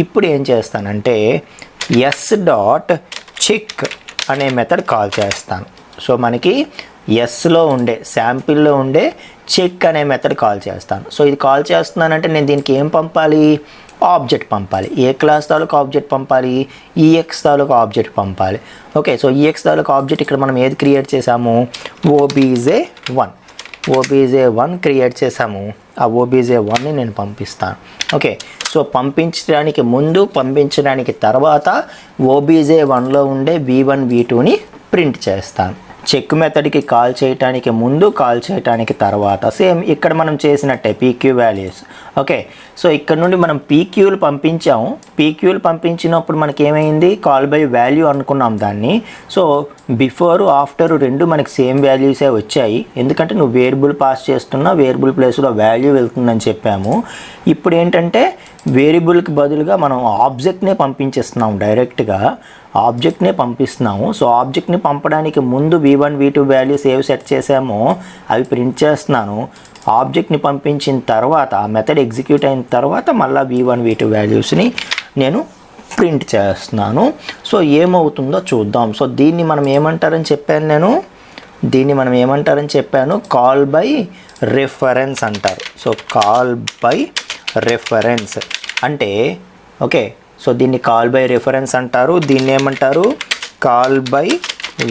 ఇప్పుడు ఏం చేస్తానంటే s.check అనే మెథడ్ కాల్ చేస్తాను. సో మనకి ఎస్లో ఉండే, శాంపిల్లో ఉండే చెక్ అనే మెథడ్ కాల్ చేస్తాను. సో ఇది కాల్ చేస్తున్నానంటే నేను దీనికి ఏం పంపాలి? ఆబ్జెక్ట్ పంపాలి. ఏ క్లాస్ తాలూకు ఆబ్జెక్ట్ పంపాలి? ఈఎక్స్ తాలూకు ఆబ్జెక్ట్ పంపాలి. ఓకే, సో ఈఎక్స్ తాలూకు ఆబ్జెక్ట్ ఇక్కడ మనం ఏది క్రియేట్ చేసాము? obj1 క్రియేట్ చేసాము. ఆ obj1ని నేను పంపిస్తాను. ఓకే, సో పంపించడానికి ముందు, పంపించడానికి తర్వాత obj1లో ఉండే v1 v2ని ప్రింట్ చేస్తాను. చెక్ మెథడ్కి కాల్ చేయడానికి ముందు, కాల్ చేయడానికి తర్వాత సేమ్ ఇక్కడ మనం చేసినట్టే పీక్యూ వాల్యూస్. ఓకే, సో ఇక్కడ నుండి మనం పీక్యూలు పంపించాము. పీక్యూలు పంపించినప్పుడు మనకి ఏమైంది, కాల్ బై వాల్యూ అనుకున్నాం దాన్ని. సో బిఫోర్ ఆఫ్టర్ రెండు మనకి సేమ్ వాల్యూసే వచ్చాయి, ఎందుకంటే నువ్వు వేరియబుల్ పాస్ చేస్తున్నా, వేరియబుల్ ప్లేస్లో వాల్యూ వెళ్తుందని చెప్పాము. ఇప్పుడు ఏంటంటే వేరియబుల్కి బదులుగా మనం ఆబ్జెక్ట్నే పంపించేస్తున్నాం, డైరెక్ట్గా ఆబ్జెక్ట్నే పంపిస్తున్నాము. సో ఆబ్జెక్ట్ని పంపడానికి ముందు v1 v2 వాల్యూస్ ఏవి సెట్ చేసామో అవి ప్రింట్ చేస్తున్నాను. ఆబ్జెక్ట్ని పంపించిన తర్వాత మెథడ్ ఎగ్జిక్యూట్ అయిన తర్వాత మళ్ళీ v1 v2 వాల్యూస్ని నేను ప్రింట్ చేస్తున్నాను. సో ఏమవుతుందో చూద్దాం. సో దీన్ని మనం ఏమంటారని చెప్పాను, కాల్ బై రిఫరెన్స్ అంటారు. సో కాల్ బై రిఫరెన్స్ అంటే ఓకే, సో దీన్ని కాల్ బై రిఫరెన్స్ అంటారు. దీన్ని ఏమంటారు, కాల్ బై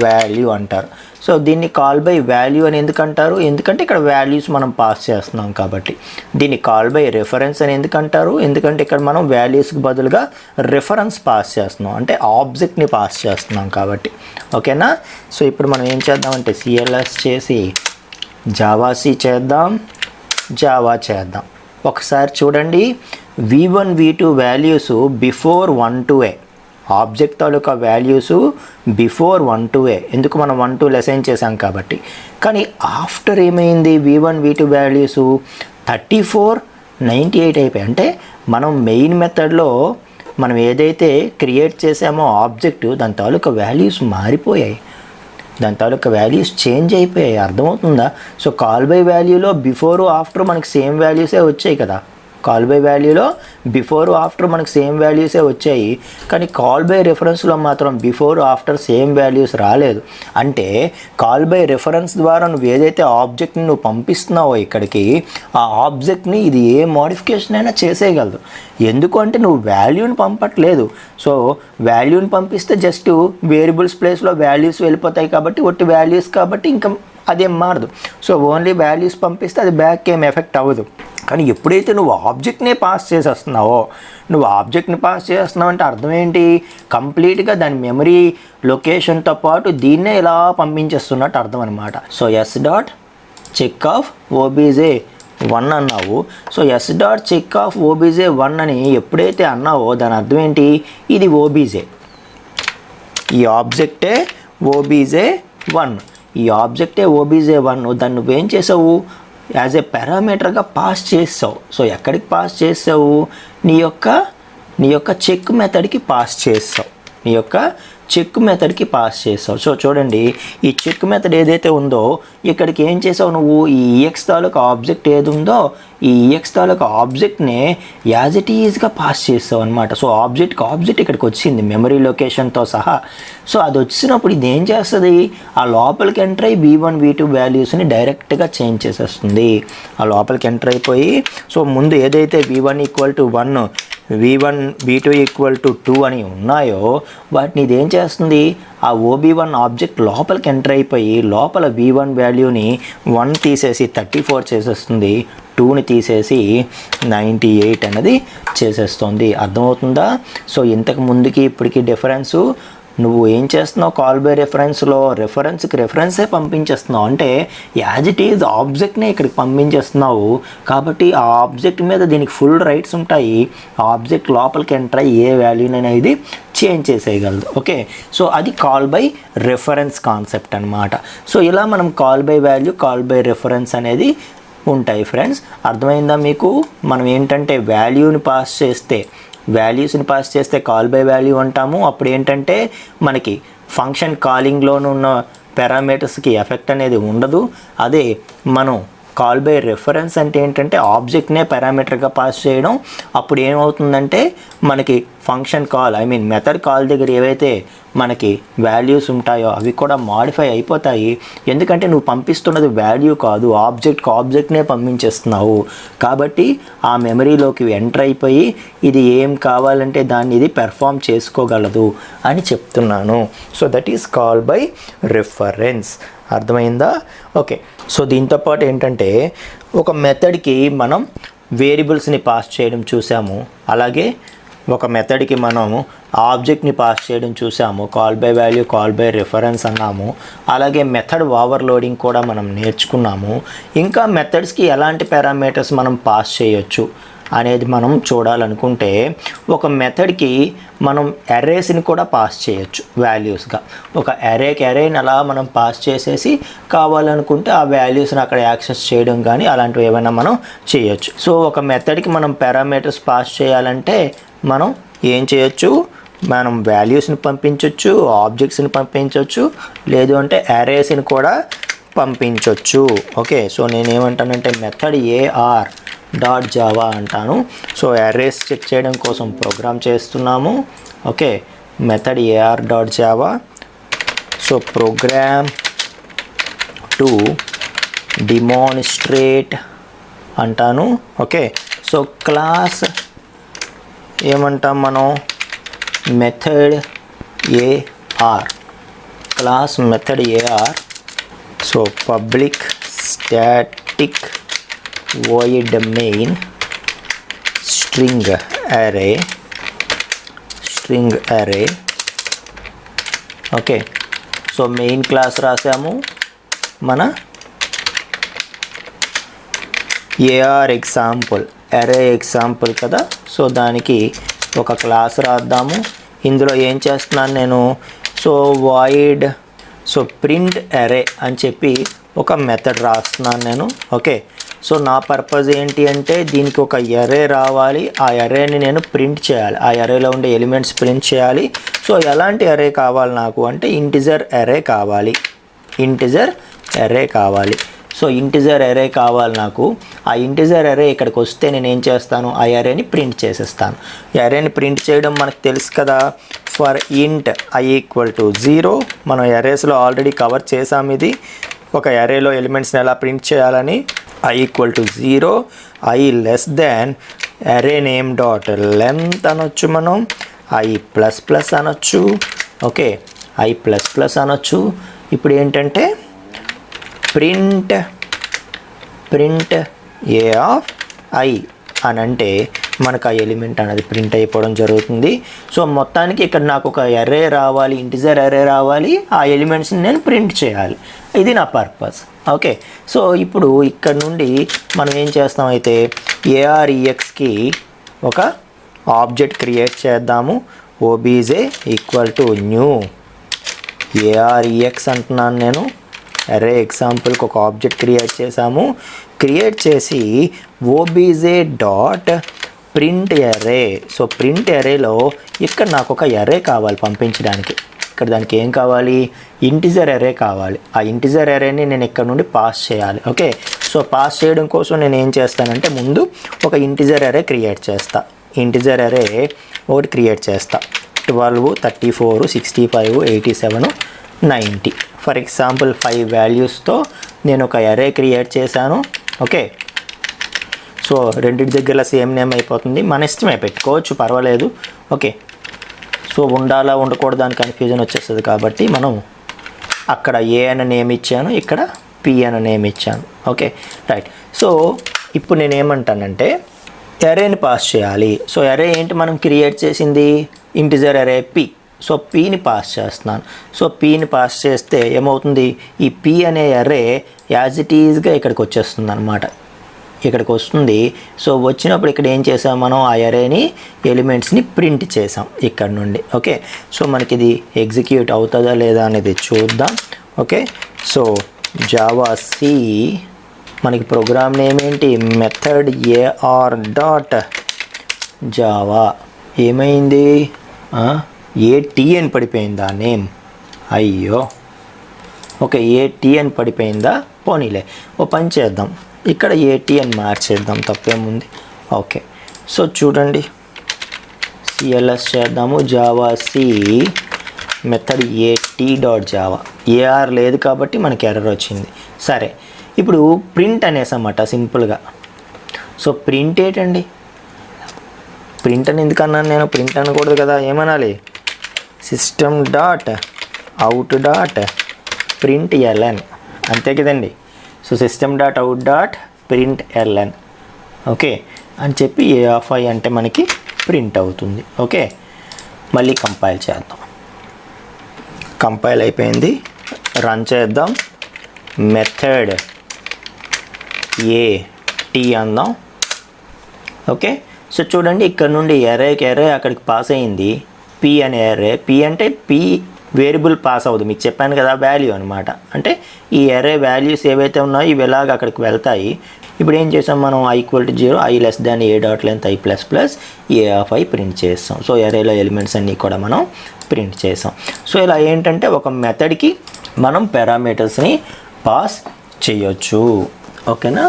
వాల్యూ అంటారు. సో దీన్ని కాల్ బై వాల్యూ అని ఎందుకంటారు, ఎందుకంటే ఇక్కడ వాల్యూస్ మనం పాస్ చేస్తున్నాం కాబట్టి. దీన్ని కాల్ బై రిఫరెన్స్ అని ఎందుకంటారు, ఎందుకంటే ఇక్కడ మనం వాల్యూస్కి బదులుగా రిఫరెన్స్ పాస్ చేస్తున్నాం, అంటే ఆబ్జెక్ట్ని పాస్ చేస్తున్నాం కాబట్టి. ఓకేనా. సో ఇప్పుడు మనం ఏం చేద్దామంటే సిఎల్ఎస్ చేసి జావాసి చేద్దాం, జావా చేద్దాం. ఒకసారి చూడండి, v1 v2 values before 1 to a, object taluka values before 1 to a, ఎందుకు మనం 1 to అసైన్ చేసాం కాబట్టి. కానీ ఆఫ్టర్ ఏమైంది, v1 v2 వాల్యూస్ 34 98 అయిపోయాయి. అంటే మనం మెయిన్ మెథడ్లో మనం ఏదైతే క్రియేట్ చేసామో ఆబ్జెక్ట్, దాని తాలూకా వాల్యూస్ మారిపోయాయి, దాని తాలూకా వాల్యూస్ చేంజ్ అయిపోయాయి. అర్థమవుతుందా. సో కాల్ బై వాల్యూలో బిఫోర్ ఆఫ్టర్ మనకి సేమ్ వాల్యూసే వచ్చాయి కదా, కాల్ బై వాల్యూలో బిఫోర్ ఆఫ్టర్ మనకు సేమ్ వాల్యూసే వచ్చాయి. కానీ కాల్ బై రెఫరెన్స్లో మాత్రం బిఫోర్ ఆఫ్టర్ సేమ్ వాల్యూస్ రాలేదు. అంటే కాల్ బై రెఫరెన్స్ ద్వారా నువ్వు ఏదైతే ఆబ్జెక్ట్ని నువ్వు పంపిస్తున్నావో ఇక్కడికి, ఆ ఆబ్జెక్ట్ని ఇది ఏ మోడిఫికేషన్ అయినా చేసేయగలదు. ఎందుకంటే నువ్వు వాల్యూని పంపట్లేదు. సో వాల్యూని పంపిస్తే జస్ట్ వేరియబుల్స్ ప్లేస్లో వాల్యూస్ వెళ్ళిపోతాయి కాబట్టి, ఒట్టి వాల్యూస్ కాబట్టి ఇంకా అదేం మారదు. సో ఓన్లీ వాల్యూస్ పంపిస్తే అది బ్యాక్ ఏం ఎఫెక్ట్ అవ్వదు. కానీ ఎప్పుడైతే నువ్వు ఆబ్జెక్ట్నే పాస్ చేసేస్తున్నావో, అంటే అర్థం ఏంటి, కంప్లీట్గా దాని మెమరీ లొకేషన్తో పాటు దీన్నే ఇలా పంపించేస్తున్నట్టు అర్థం అనమాట. So S dot check of OBJ 1 అన్నావు. So S dot check of OBJ 1 అని ఎప్పుడైతే అన్నావో దాని అర్థం ఏంటి, ఇది ఓబీజే, ఈ ఆబ్జెక్టే ఓబీజే 1, ఈ ఆబ్జెక్టే ఓబీజే 1. దాన్ని నువ్వేం చేసావు, యాజ్ ఏ పారామీటర్గా పాస్ చేసావు. సో ఎక్కడికి పాస్ చేసావు, నీ యొక్క చెక్ మెథడ్కి పాస్ చేసావు, సో చూడండి, ఈ చెక్ మెథడ్ ఏదైతే ఉందో ఇక్కడికి ఏం చేసావు నువ్వు, ఈ ఈఎక్స్ తాలూకా ఆబ్జెక్ట్ ఏది ఉందో ఈ ఈఎక్స్ తాలూకా ఆబ్జెక్ట్నే యాజ్ ఇట్ ఈజ్గా పాస్ చేసావు అనమాట. సో ఆబ్జెక్ట్ ఇక్కడికి వచ్చింది మెమరీ లొకేషన్తో సహా. సో అది వచ్చినప్పుడు ఇది ఏం చేస్తుంది, ఆ లోపలికి ఎంటర్ అయ్యి v1 v2 వాల్యూస్ని డైరెక్ట్గా చేంజ్ చేసేస్తుంది. ఆ లోపలికి ఎంటర్ అయిపోయి, సో ముందు ఏదైతే v1 = 1 v1 v2 = 2 అని ఉన్నాయో వాటిని ఇదేం చేస్తుంది, ఆ OB1 ఆబ్జెక్ట్ లోపలికి ఎంటర్ అయిపోయి లోపల v1 వాల్యూని 1 తీసేసి 34 చేసేస్తుంది, 2ని తీసేసి 98 అనేది చేసేస్తుంది. అర్థమవుతుందా. సో ఇంతకు ముందుకి ఇప్పటికి డిఫరెన్సు, నువ్వు ఏం చేస్తున్నావు, కాల్ బై రెఫరెన్స్లో రెఫరెన్సే పంపించేస్తున్నావు. అంటే యాజ్ ఇట్ ఈజ్ ఆబ్జెక్ట్నే ఇక్కడికి పంపించేస్తున్నావు కాబట్టి ఆ ఆబ్జెక్ట్ మీద దీనికి ఫుల్ రైట్స్ ఉంటాయి. ఆబ్జెక్ట్ లోపలికి ఎంటర్ అయ్యి ఏ వాల్యూనైనా ఇది చేంజ్ చేసేయగలదు. ఓకే, సో అది కాల్ బై రెఫరెన్స్ కాన్సెప్ట్ అనమాట. సో ఇలా మనం call by value, call by reference అనేది ఉంటాయి ఫ్రెండ్స్. అర్థమైందా మీకు. మనం ఏంటంటే వాల్యూస్ని పాస్ చేస్తే కాల్ బై వాల్యూ అంటాము. అప్పుడు ఏంటంటే మనకి ఫంక్షన్ కాలింగ్లోనూ ఉన్న పారామీటర్స్కి ఎఫెక్ట్ అనేది ఉండదు. అదే మనం కాల్ బై రెఫరెన్స్ అంటే ఏంటంటే ఆబ్జెక్ట్నే పారామీటర్గా పాస్ చేయడం. అప్పుడు ఏమవుతుందంటే మనకి ఫంక్షన్ కాల్ మెథడ్ కాల్ దగ్గర ఏవైతే మనకి వాల్యూస్ ఉంటాయో అవి కూడా మాడిఫై అయిపోతాయి. ఎందుకంటే నువ్వు పంపిస్తున్నది వాల్యూ కాదు, ఆబ్జెక్ట్నే పంపించేస్తున్నావు కాబట్టి ఆ మెమరీలోకి ఎంటర్ అయిపోయి ఇది ఏం కావాలంటే దాన్ని ఇది పెర్ఫామ్ చేసుకోగలదు అని చెప్తున్నాను. So that is call by reference. అర్థమైందా. ఓకే, సో దీంతోపాటు ఏంటంటే ఒక మెథడ్కి మనం వేరియబుల్స్ని పాస్ చేయడం చూసాము, అలాగే ఒక మెథడ్కి మనం ఆబ్జెక్ట్ని పాస్ చేయడం చూసాము, call by value, call by reference అన్నాము. అలాగే మెథడ్ ఓవర్లోడింగ్ కూడా మనం నేర్చుకున్నాము. ఇంకా మెథడ్స్కి ఎలాంటి పారామీటర్స్ మనం పాస్ చేయొచ్చు అనేది మనం చూడాలనుకుంటే, ఒక మెథడ్కి మనం అరేస్ని కూడా పాస్ చేయొచ్చు వాల్యూస్గా. ఒక అరేని అలా మనం పాస్ చేసేసి కావాలనుకుంటే ఆ వాల్యూస్ని అక్కడ యాక్సెస్ చేయడం కానీ అలాంటివి ఏమైనా మనం చేయొచ్చు. సో ఒక మెథడ్కి మనం పారామీటర్స్ పాస్ చేయాలంటే మనం ఏం చేయొచ్చు, మనం వాల్యూస్ని పంపించవచ్చు, ఆబ్జెక్ట్స్ని పంపించవచ్చు, లేదు అంటే అరేస్ని కూడా పంపించవచ్చు. ఓకే, సో నేనేమంటానంటే మెథడ్ ఏఆర్ డాట్ జావా అంటాను. సో అరేస్ చెక్ చేయడం కోసం ప్రోగ్రామ్ చేస్తున్నాము. Okay, method A R dot Java. So program to demonstrate అంటాను. ఓకే, సో క్లాస్ ఏమంటాం మనం, method A R, class method A R. So public static void main string array. Okay, so main class రాసాము, మన ఏఆర్ ఎగ్జాంపుల్, అరే ఎగ్జాంపుల్ కదా. సో దానికి ఒక క్లాస్ రాద్దాము. ఇందులో ఏం చేస్తున్నాను నేను, సో వాయిడ్, సో ప్రింట్ అరే అని చెప్పి ఒక మెథడ్ రాస్తున్నాను నేను. ఓకే, సో నా పర్పస్ ఏంటి అంటే దీనికి ఒక అరే రావాలి, ఆ అరేని నేను ప్రింట్ చేయాలి, ఆ అరేలో ఉండే ఎలిమెంట్స్ ప్రింట్ చేయాలి. సో ఎలాంటి అరే కావాలి నాకు అంటే ఇంటిజర్ అరే కావాలి, సో ఇంటిజర్ అరే కావాలి నాకు. ఆ ఇంటిజర్ అరే ఇక్కడికి వస్తే నేను ఏం చేస్తాను, ఆ అరేని ప్రింట్ చేసేస్తాను. ఈ అరేని ప్రింట్ చేయడం మనకు తెలుసు కదా, ఫర్ ఇంట్ i = 0. మనం అరేస్లో ఆల్రెడీ కవర్ చేసాం ఇది, ఒక అరేలో ఎలిమెంట్స్ని ఎలా ప్రింట్ చేయాలని. i = 0, i less than array name dot length అనొచ్చు, మనం i++ అనొచ్చు. ఓకే, i++ అనొచ్చు. ఇప్పుడు ఏంటంటే ప్రింట్ a ఆఫ్ i అని అంటే మనకు ఆ ఎలిమెంట్ అనేది ప్రింట్ అయిపోవడం జరుగుతుంది. సో మొత్తానికి ఇక్కడ నాకు ఒక అరే రావాలి, ఇంటిజర్ అరే రావాలి, ఆ ఎలిమెంట్స్ని నేను ప్రింట్ చేయాలి. ఇది నా పర్పస్. ఓకే, సో ఇప్పుడు ఇక్కడ నుండి మనం ఏం చేస్తాం అయితే, AREXకి ఒక ఆబ్జెక్ట్ క్రియేట్ చేద్దాము. obj = new AREX అంటున్నాను నేను. అరే ఎగ్జాంపుల్కి ఒక ఆబ్జెక్ట్ క్రియేట్ చేసాము. క్రియేట్ చేసి obj డాట్ ప్రింట్ అరే. సో ప్రింట్ అరేలో ఇక్కడ నాకు ఒక అరే కావాలి పంపించడానికి. ఇక్కడ దానికి ఏం కావాలి, ఇంటిజర్ అరే కావాలి. ఆ ఇంటిజర్ అరేని నేను ఇక్కడ నుండి పాస్ చేయాలి. ఓకే, సో పాస్ చేయడం కోసం నేను ఏం చేస్తానంటే ముందు ఒక ఇంటిజర్ అరే క్రియేట్ చేస్తా. ఇంటిజర్ అరే ఒకటి క్రియేట్ చేస్తా, 12, 34, 65, 87, 90. ఫర్ ఎగ్జాంపుల్ 5 వాల్యూస్తో నేను ఒక అరే క్రియేట్ చేశాను. ఓకే, సో రెండింటి దగ్గర సేమ్ నేమ్ అయిపోతుంది, మన ఇష్టమే పెట్టుకోవచ్చు, పర్వాలేదు. ఓకే, సో ఉండాలా ఉండకూడదు అని కన్ఫ్యూజన్ వచ్చేస్తుంది కాబట్టి మనం అక్కడ ఏ అనే నేమ్ ఇచ్చాను, ఇక్కడ పి అనే నేమ్ ఇచ్చాను. Okay, right. సో ఇప్పుడు నేను ఏమంటానంటే అరేని పాస్ చేయాలి. సో అరే ఏంటి మనం క్రియేట్ చేసింది, ఇంటిజర్ అరే పి. సో పీని పాస్ చేస్తున్నాను. సో పీని పాస్ చేస్తే ఏమవుతుంది, ఈ పి అనే అరే యాజ్ ఇట్ ఈజ్గా ఇక్కడికి వచ్చేస్తుంది అనమాట, ఇక్కడికి వస్తుంది. సో వచ్చినప్పుడు ఇక్కడ ఏం చేసాం మనం, ఆ అరేని ఎలిమెంట్స్ని ప్రింట్ చేసాం ఇక్కడ నుండి. ఓకే, సో మనకి ఇది ఎగ్జిక్యూట్ అవుతుందా లేదా అనేది చూద్దాం. ఓకే, సో జావా సి, మనకి ప్రోగ్రామ్ నేమ్ ఏంటి, మెథడ్ ఏఆర్ డాట్ జావా. ఏమైంది, ఏటీ అని పడిపోయిందా నేమ్, అయ్యో. ఓకే, ఏటీ అని పడిపోయిందా, పోనీలే ఓ పని చేద్దాం, ఇక్కడ ఏటీ అని మార్చేద్దాం, తప్పేముంది. ఓకే, సో చూడండి సిఎల్ఎస్ చేద్దాము, జావా సి మెథడ్ ఏటీ డాట్ జావా. ఏఆర్ లేదు కాబట్టి మనకి ఎర్రర్ వచ్చింది. సరే, ఇప్పుడు ప్రింట్ అనేసన్నమాట సింపుల్గా. సో ప్రింట్ ఏంటండి, ప్రింట్ అని ఎందుకన్నాను నేను, ప్రింట్ అనకూడదు కదా, ఏమనాలి, system dot out dot print LN, అంతే కదండి. So system dot out dot print LN. Okay అని చెప్పి ఏ ఆఫ్ ఐ అంటే మనకి ప్రింట్ అవుతుంది. ఓకే, మళ్ళీ కంపైల్ చేద్దాం. కంపైల్ అయిపోయింది, రన్ చేద్దాం. మెథడ్ ఏ టీ అందాం. ఓకే, సో చూడండి ఇక్కడ నుండి ఎరేకి ఎరే అక్కడికి పాస్ అయింది. పి అనే ఎరే, పి అంటే పి వేరియబుల్ పాస్ అవ్వదు, మీకు చెప్పాను కదా వాల్యూ అనమాట. అంటే ఈ ఎరే వాల్యూస్ ఏవైతే ఉన్నాయో ఇవి ఎలాగ అక్కడికి వెళ్తాయి. ఇప్పుడు ఏం చేసాం మనం, i = 0, i < a dot length i plus plus a of i print చేస్తాం. సో ఎరేలో ఎలిమెంట్స్ అన్నీ కూడా మనం ప్రింట్ చేసాం. సో ఇలా ఏంటంటే ఒక మెథడ్కి మనం పారామీటర్స్ని పాస్ చేయొచ్చు. ఓకేనా,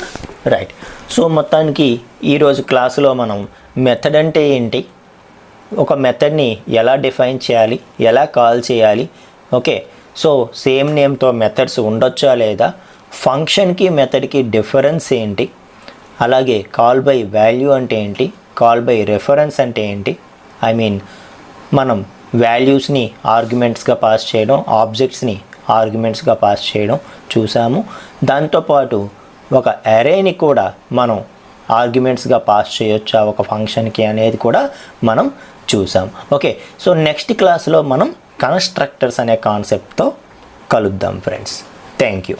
రైట్. సో మొత్తానికి ఈరోజు క్లాసులో మనం మెథడ్ అంటే ఏంటి, ఒక మెథడ్ని ఎలా డిఫైన్ చేయాలి, ఎలా కాల్ చేయాలి, ఓకే, సో సేమ్ నేమ్తో మెథడ్స్ ఉండొచ్చా లేదా, ఫంక్షన్కి మెథడ్కి డిఫరెన్స్ ఏంటి, అలాగే కాల్ బై వాల్యూ అంటే ఏంటి, కాల్ బై రెఫరెన్స్ అంటే ఏంటి, ఐ మీన్ మనం వాల్యూస్ని ఆర్గ్యుమెంట్స్గా పాస్ చేయడం, ఆబ్జెక్ట్స్ని ఆర్గ్యుమెంట్స్గా పాస్ చేయడం చూసాము. దాంతోపాటు ఒక అరేని కూడా మనం ఆర్గ్యుమెంట్స్గా పాస్ చేయొచ్చా ఒక ఫంక్షన్కి అనేది కూడా మనం చూసాం. ఓకే, సో నెక్స్ట్ క్లాస్లో మనం కన్స్ట్రక్టర్స్ అనే కాన్సెప్ట్తో కలుద్దాం ఫ్రెండ్స్. Thank you.